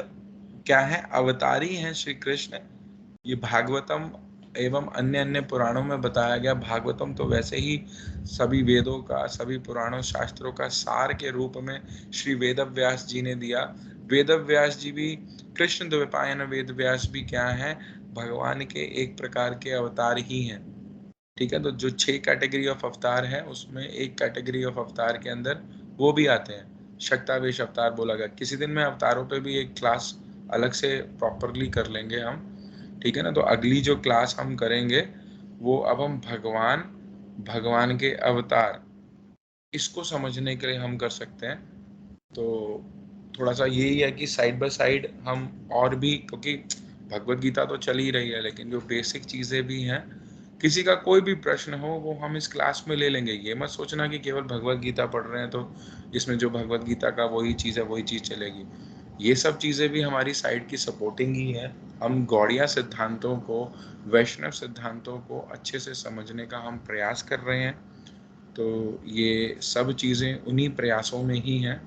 क्या है, अवतारी हैं श्री कृष्ण। ये भागवतम एवं अन्य अन्य पुराणों में बताया गया। भागवतम तो वैसे ही सभी वेदों का, सभी पुराणों शास्त्रों का सार के रूप में श्री वेद व्यास जी ने दिया। वेद व्यास जी भी, कृष्ण द्वैपायन वेद व्यास भी क्या है, भगवान के एक प्रकार के अवतार ही हैं। ठीक है, तो जो 6 कैटेगरी ऑफ अवतार है उसमें एक कैटेगरी ऑफ अवतार के अंदर वो भी आते हैं। शक्तावेश अवतार बोला गया। किसी दिन में अवतारों पे भी एक क्लास अलग से प्रॉपरली कर लेंगे हम, ठीक है ना। तो अगली जो क्लास हम करेंगे वो अब हम भगवान के अवतार इसको समझने के लिए हम कर सकते हैं। तो थोड़ा सा यही है कि साइड बाय साइड हम और भी, क्योंकि भगवत गीता तो चल ही रही है लेकिन जो बेसिक चीज़ें भी हैं, किसी का कोई भी प्रश्न हो वो हम इस क्लास में ले लेंगे। ये मत सोचना कि केवल भगवत गीता पढ़ रहे हैं तो इसमें जो भगवत गीता का वही चीज़ है वही चीज़ चलेगी। ये सब चीज़ें भी हमारी साइड की सपोर्टिंग ही है। हम गौड़िया सिद्धांतों को, वैष्णव सिद्धांतों को अच्छे से समझने का हम प्रयास कर रहे हैं। तो ये सब चीज़ें उन्हीं प्रयासों में ही हैं।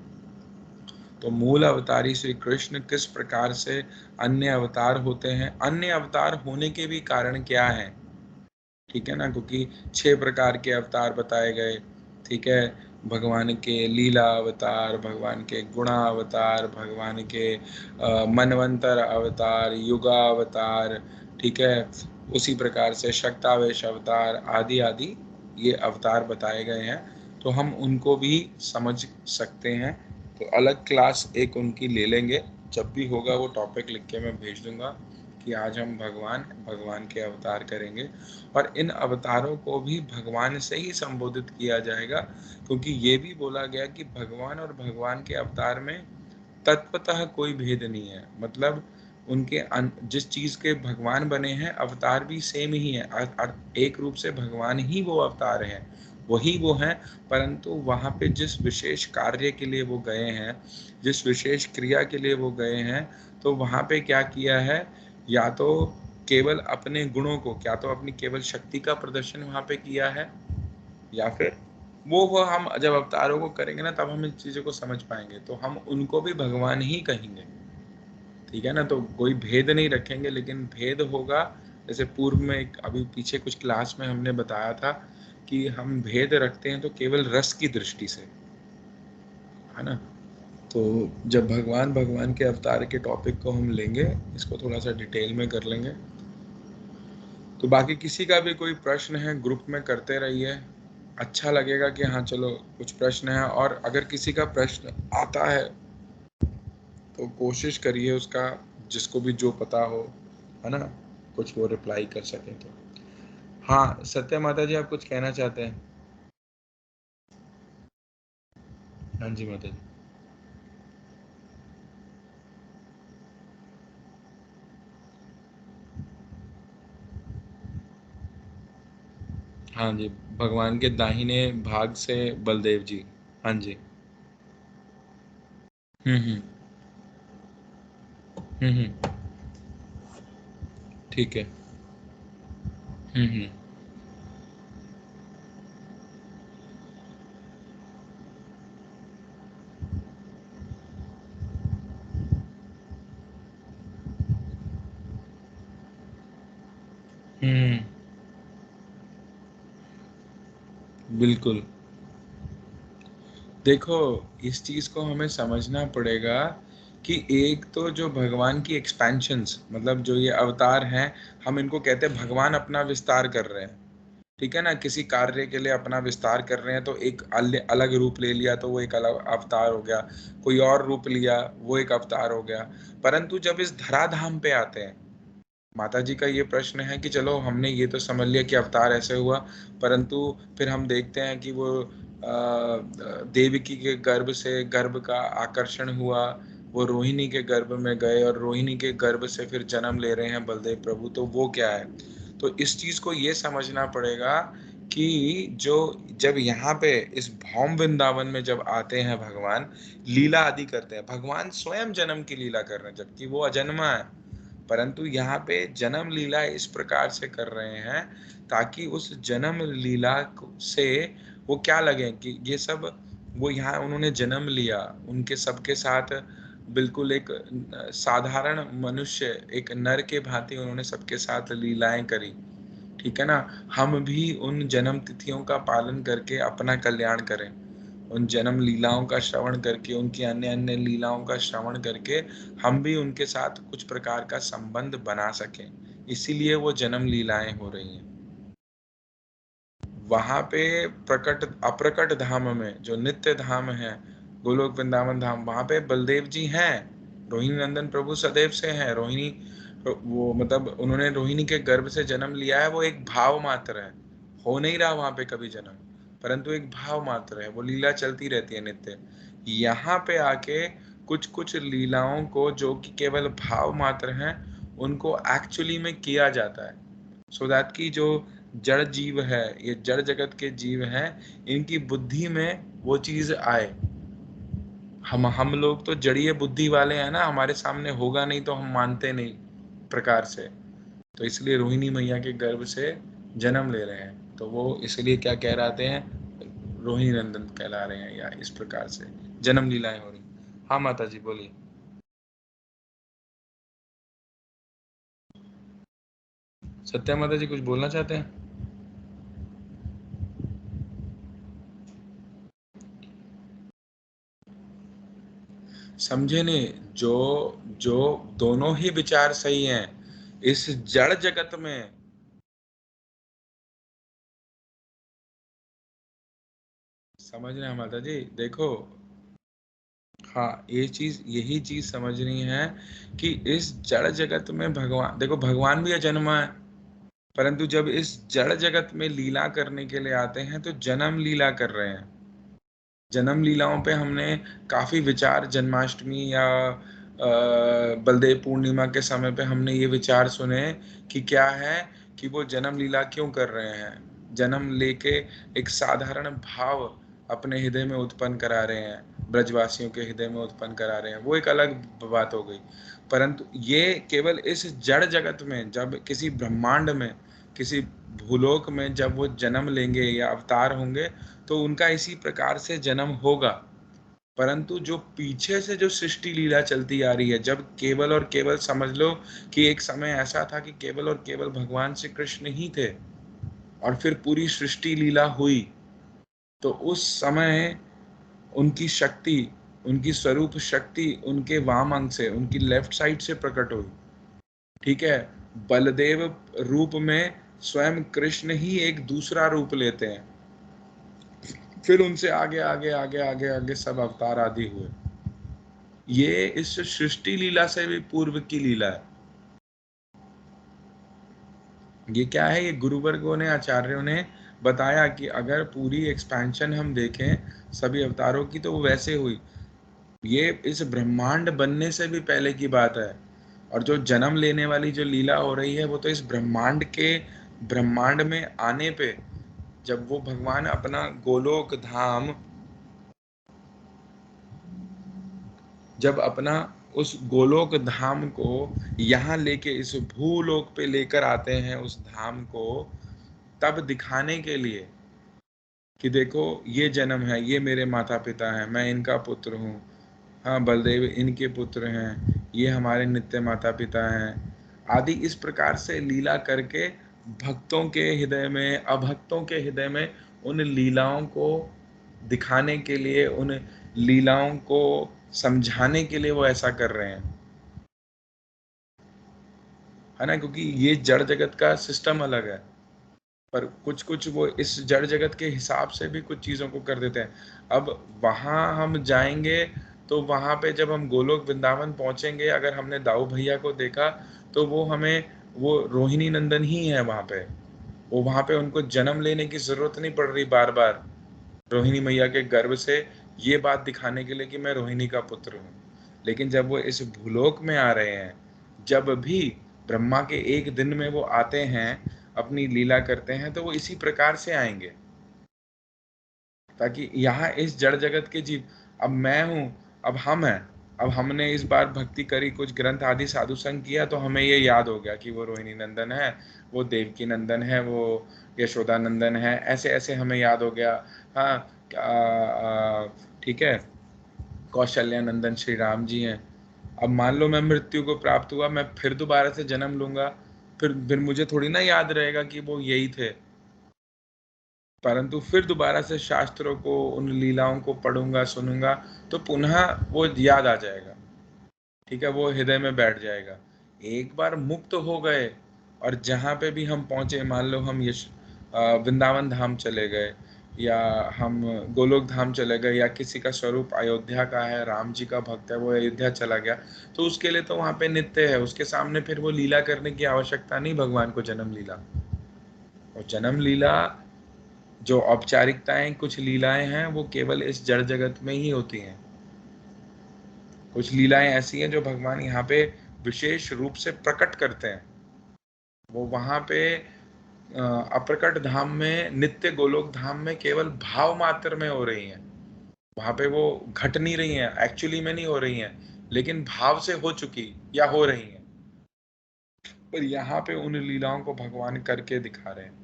तो मूल अवतारी श्री कृष्ण किस प्रकार से अन्य अवतार होते हैं, अन्य अवतार होने के भी कारण क्या है, ठीक है ना। क्योंकि 6 प्रकार के अवतार बताए गए, ठीक है। भगवान के लीला अवतार, भगवान के गुणा अवतार, भगवान के मनवंतर अवतार, युगा अवतार, ठीक है। उसी प्रकार से शक्तावेश अवतार आदि आदि ये अवतार बताए गए हैं। तो हम उनको भी समझ सकते हैं। तो अलग क्लास एक उनकी ले लेंगे, जब भी होगा वो टॉपिक लिख के मैं भेज दूंगा कि आज हम भगवान के अवतार करेंगे। और इन अवतारों को भी भगवान से ही संबोधित किया जाएगा, क्योंकि ये भी बोला गया कि भगवान और भगवान के अवतार में तत्वतः कोई भेद नहीं है। मतलब उनके जिस चीज के भगवान बने हैं अवतार भी सेम ही है। एक रूप से भगवान ही वो अवतार हैं, वही वो हैं। परंतु वहाँ पे जिस विशेष कार्य के लिए वो गए हैं, जिस विशेष क्रिया के लिए वो गए हैं, तो वहाँ पे क्या किया है, या तो केवल अपने गुणों को, क्या तो अपनी केवल शक्ति का प्रदर्शन वहाँ पे किया है, या फिर वो हम जब अवतारों को करेंगे ना तब हम इन चीज़ों को समझ पाएंगे, तो हम उनको भी भगवान ही कहेंगे, ठीक है ना। तो कोई भेद नहीं रखेंगे, लेकिन भेद होगा जैसे पूर्व में अभी पीछे कुछ क्लास में हमने बताया था कि हम भेद रखते हैं तो केवल रस की दृष्टि से, है ना। तो जब भगवान के अवतार के टॉपिक को हम लेंगे, इसको थोड़ा सा डिटेल में कर लेंगे। तो बाकी किसी का भी कोई प्रश्न है ग्रुप में करते रहिए, अच्छा लगेगा कि हाँ चलो कुछ प्रश्न है। और अगर किसी का प्रश्न आता है तो कोशिश करिए उसका, जिसको भी जो पता हो, है ना, कुछ वो रिप्लाई कर सके। तो हाँ सत्य माता जी, आप कुछ कहना चाहते हैं? हाँ जी माता जी। हाँ जी, भगवान के दाहिने भाग से बलदेव जी। हाँ जी। हम्म। हम्म। ठीक है। हम्म। हम्म। बिल्कुल। देखो, इस चीज को हमें समझना पड़ेगा कि एक तो जो भगवान की एक्सपेंशंस, मतलब जो ये अवतार हैं, हम इनको कहते हैं भगवान अपना विस्तार कर रहे हैं, ठीक है ना। किसी कार्य के लिए अपना विस्तार कर रहे हैं तो एक अलग रूप ले लिया तो वो एक अलग अवतार हो गया, कोई और रूप लिया वो एक अवतार हो गया। परंतु जब इस धराधाम पे आते हैं, माता जी का ये प्रश्न है कि चलो हमने ये तो समझ लिया कि अवतार ऐसे हुआ, परंतु फिर हम देखते हैं कि वो देवकी के गर्भ से गर्भ का आकर्षण हुआ, वो रोहिणी के गर्भ में गए और रोहिणी के गर्भ से फिर जन्म ले रहे हैं बलदेव प्रभु। तो वो क्या है, तो इस चीज को ये समझना पड़ेगा कि जो जब यहाँ पे इस भौम वृंदावन में जब आते हैं भगवान, लीला आदि करते हैं, भगवान स्वयं जन्म की लीला कर रहे हैं जबकि वो अजन्मा है, परंतु यहाँ पे जन्म लीला इस प्रकार से कर रहे हैं ताकि उस जन्म लीला से वो क्या लगे कि ये सब, वो यहाँ उन्होंने जन्म लिया, उनके सबके साथ बिल्कुल एक साधारण मनुष्य, एक नर के भांति उन्होंने सबके साथ लीलाएं करी, ठीक है ना। हम भी उन जन्म तिथियों का पालन करके अपना कल्याण करें, उन जन्म लीलाओं का श्रवण करके, उनकी अन्य अन्य लीलाओं का श्रवण करके हम भी उनके साथ कुछ प्रकार का संबंध बना सकें, इसीलिए वो जन्म लीलाएं हो रही हैं। वहां पे प्रकट अप्रकट धाम में जो नित्य धाम है, गोलोक वृंदावन धाम, वहां पे बलदेव जी हैं, रोहिणी नंदन प्रभु सदैव से हैं। रोहिणी, वो मतलब उन्होंने रोहिणी के गर्भ से जन्म लिया है, वो एक भाव मात्र है, हो नहीं रहा वहां पे कभी जन्म, परंतु एक भाव मात्र है, वो लीला चलती रहती है नित्य। यहाँ पे आके कुछ कुछ लीलाओं को जो कि केवल भाव मात्र हैं, उनको एक्चुअली में किया जाता है, सो दैट की जो जड़ जीव है, ये जड़ जगत के जीव हैं, इनकी बुद्धि में वो चीज आए। हम लोग तो जड़ीय बुद्धि वाले हैं ना, हमारे सामने होगा नहीं तो हम मानते नहीं प्रकार से, तो इसलिए रोहिणी मैया के गर्भ से जन्म ले रहे हैं, तो वो इसलिए क्या कह रहे हैं, रोहिणी नंदन कहला रहे हैं, या इस प्रकार से जन्म लीलाएं हो रही। हाँ माता जी बोलिए। सत्या माता जी कुछ बोलना चाहते हैं? समझे नहीं, जो जो दोनों ही विचार सही हैं इस जड़ जगत में। समझ रहे हैं माता जी, देखो, हाँ ये चीज, यही चीज समझनी है कि इस जड़ जगत में भगवान, देखो भगवान भी अजन्मा है, परंतु जब इस जड़ जगत में लीला करने के लिए आते हैं तो जन्म लीला कर रहे हैं। जन्म लीलाओं पे हमने काफी विचार, जन्माष्टमी या बलदेव पूर्णिमा के समय पे हमने ये विचार सुने कि क्या है, कि वो जन्म लीला क्यों कर रहे हैं, जन्म लेके एक साधारण भाव अपने हृदय में उत्पन्न करा रहे हैं, ब्रजवासियों के हृदय में उत्पन्न करा रहे हैं, वो एक अलग बात हो गई। परंतु ये केवल इस जड़ जगत में, जब किसी ब्रह्मांड में, किसी भूलोक में जब वो जन्म लेंगे या अवतार होंगे तो उनका इसी प्रकार से जन्म होगा। परंतु जो पीछे से जो सृष्टि लीला चलती आ रही है, जब केवल और केवल समझ लो कि एक समय ऐसा था कि केवल और केवल भगवान श्री कृष्ण ही थे और फिर पूरी सृष्टि लीला हुई, तो उस समय उनकी शक्ति, उनकी स्वरूप शक्ति उनके वाम अंग से, उनकी लेफ्ट साइड से प्रकट हुई, ठीक है। बलदेव रूप में स्वयं कृष्ण ही एक दूसरा रूप लेते हैं, फिर उनसे आगे आगे आगे आगे आगे सब अवतार आदि हुए। ये इस सृष्टि लीला से भी पूर्व की लीला है। ये क्या है, ये गुरुवर्गों ने, आचार्यों ने बताया कि अगर पूरी एक्सपेंशन हम देखें सभी अवतारों की तो वो वैसे हुई। ये इस ब्रह्मांड बनने से भी पहले की बात है, और जो जन्म लेने वाली जो लीला हो रही है वो तो इस ब्रह्मांड के, ब्रह्मांड में आने पे, जब वो भगवान अपना गोलोक धाम, जब अपना उस गोलोक धाम को यहाँ लेके इस भूलोक पे लेकर आते हैं उस धाम को, तब दिखाने के लिए कि देखो ये जन्म है, ये मेरे माता पिता हैं, मैं इनका पुत्र हूँ, हाँ बलदेव इनके पुत्र हैं, ये हमारे नित्य माता पिता हैं आदि, इस प्रकार से लीला करके भक्तों के हृदय में, अभक्तों के हृदय में उन लीलाओं को दिखाने के लिए, उन लीलाओं को समझाने के लिए वो ऐसा कर रहे हैं, है ना, क्योंकि ये जड़ जगत का सिस्टम अलग है, पर कुछ कुछ वो इस जड़ जगत के हिसाब से भी कुछ चीज़ों को कर देते हैं। अब वहाँ हम जाएंगे तो वहाँ पे जब हम गोलोक वृंदावन पहुँचेंगे, अगर हमने दाऊ भैया को देखा तो वो हमें, वो रोहिणी नंदन ही है वहाँ पे, वो वहाँ पे उनको जन्म लेने की जरूरत नहीं पड़ रही बार बार रोहिणी मैया के गर्भ से, ये बात दिखाने के लिए कि मैं रोहिणी का पुत्र हूँ। लेकिन जब वो इस भूलोक में आ रहे हैं, जब भी ब्रह्मा के एक दिन में वो आते हैं, अपनी लीला करते हैं, तो वो इसी प्रकार से आएंगे, ताकि यहाँ इस जड़ जगत के जीव, अब मैं हूँ, अब हम हैं, अब हमने इस बार भक्ति करी, कुछ ग्रंथ आदि साधु संग किया, तो हमें ये याद हो गया कि वो रोहिणी नंदन है, वो देवकी नंदन है, वो यशोदा नंदन है, ऐसे ऐसे हमें याद हो गया। हाँ, ठीक है, कौशल्या नंदन श्री राम जी हैं। अब मान लो मैं मृत्यु को प्राप्त हुआ, मैं फिर दोबारा से जन्म लूंगा, फिर मुझे थोड़ी ना याद रहेगा कि वो यही थे, परंतु फिर दोबारा से शास्त्रों को, उन लीलाओं को पढ़ूंगा, सुनूंगा, तो पुनः वो याद आ जाएगा, ठीक है, वो हृदय में बैठ जाएगा। एक बार मुक्त हो गए और जहाँ पे भी हम पहुंचे, मान लो हम वृंदावन धाम चले गए, या हम गोलोक धाम चले गए, या किसी का स्वरूप अयोध्या का है, राम जी का भक्त है, वो अयोध्या चला गया, तो उसके लिए तो वहाँ पे नित्य है, उसके सामने फिर वो लीला करने की आवश्यकता नहीं, भगवान को जन्म लीला। और जन्म लीला, जो औपचारिकताएं, कुछ लीलाएं हैं, वो केवल इस जड़ जगत में ही होती हैं। कुछ लीलाएं ऐसी हैं जो भगवान यहाँ पे विशेष रूप से प्रकट करते हैं, वो वहां पे अप्रकट धाम में, नित्य गोलोक धाम में केवल भाव मात्र में हो रही हैं, वहां पे वो घट नहीं रही हैं, एक्चुअली में नहीं हो रही हैं, लेकिन भाव से हो चुकी या हो रही हैं। पर यहाँ पे उन लीलाओं को भगवान करके दिखा रहे हैं,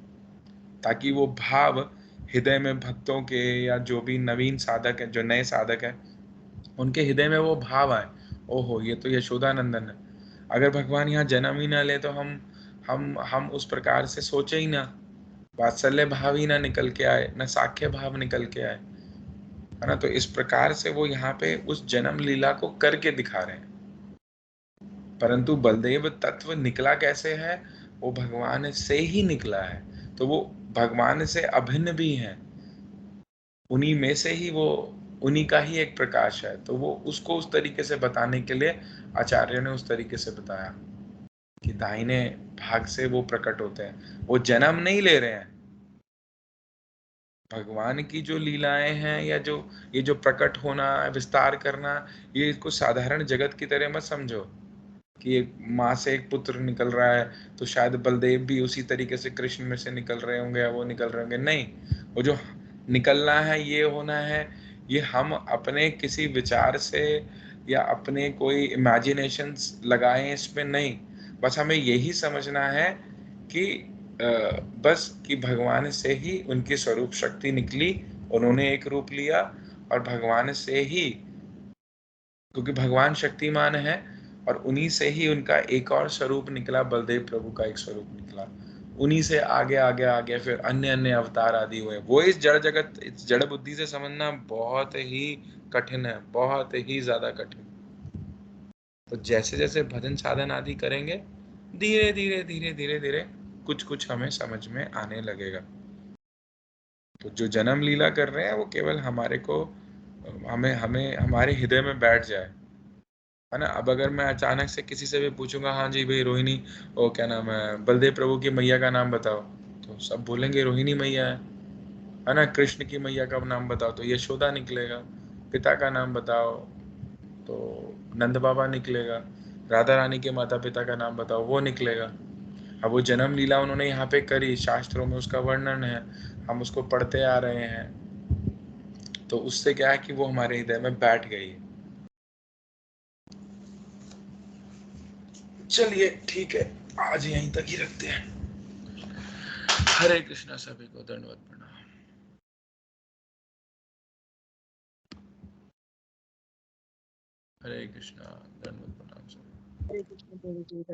ताकि वो भाव हृदय में भक्तों के, या जो भी नवीन साधक है, जो नए साधक है, उनके हृदय में वो भाव आए, ओहो ये तो यशोदानंदन है। अगर भगवान यहाँ जन्म ही ना ले तो हम उस प्रकार से सोचे ही ना, वात्सल्य भाव ही ना निकल के आए, ना साख्य भाव निकल के आए, है ना। तो इस प्रकार से वो यहाँ पे उस जन्म लीला को करके दिखा रहे हैं। परंतु बलदेव तत्व निकला कैसे है, वो भगवान से ही निकला है, तो वो भगवान से अभिन्न भी है, उन्हीं में से ही वो, उन्हीं का ही एक प्रकाश है, तो वो उसको उस तरीके से बताने के लिए आचार्य ने उस तरीके से बताया कि दाहिने भाग से वो प्रकट होते हैं, वो जन्म नहीं ले रहे हैं। भगवान की जो लीलाएं हैं, या जो ये जो प्रकट होना, विस्तार करना, ये इसको साधारण जगत की तरह मत समझो कि एक माँ से एक पुत्र निकल रहा है, तो शायद बलदेव भी उसी तरीके से कृष्ण में से निकल रहे होंगे, या वो निकल रहे होंगे, नहीं। वो जो निकलना है, ये होना है, ये हम अपने किसी विचार से या अपने कोई इमेजिनेशंस लगाए इसमें नहीं, बस हमें यही समझना है कि बस कि भगवान से ही उनकी स्वरूप शक्ति निकली, उन्होंने एक रूप लिया, और भगवान से ही, क्योंकि भगवान शक्तिमान है, और उन्हीं से ही उनका एक और स्वरूप निकला, बलदेव प्रभु का एक स्वरूप निकला, उन्हीं से आगे आगे आगे फिर अन्य अन्य अवतार आदि हुए। वो इस जड़ जगत, इस जड़ बुद्धि से समझना बहुत ही कठिन है, बहुत ही ज्यादा कठिन। तो जैसे जैसे भजन साधन आदि करेंगे, धीरे धीरे धीरे धीरे धीरे कुछ कुछ हमें समझ में आने लगेगा। तो जो जन्म लीला कर रहे हैं, वो केवल हमारे को, हमें हमें हमारे हृदय में बैठ जाए, है ना। अब अगर मैं अचानक से किसी से भी पूछूंगा, हाँ जी भाई रोहिणी, वो क्या नाम है, बलदेव प्रभु की मैया का नाम बताओ, तो सब बोलेंगे रोहिणी मैया है ना। कृष्ण की मैया का नाम बताओ तो यशोदा निकलेगा, पिता का नाम बताओ तो नंद बाबा निकलेगा, राधा रानी के माता पिता का नाम बताओ, वो निकलेगा। अब वो जन्म लीला उन्होंने यहाँ पे करी, शास्त्रों में उसका वर्णन है, हम उसको पढ़ते आ रहे हैं, तो उससे क्या है कि वो हमारे हृदय में बैठ गई है। चलिए ठीक है, आज यहीं तक ही रखते हैं। हरे कृष्णा, सभी को दंडवत प्रणाम। हरे कृष्णा, दंडवत प्रणाम सभी। हरे कृष्ण प्रभु जी।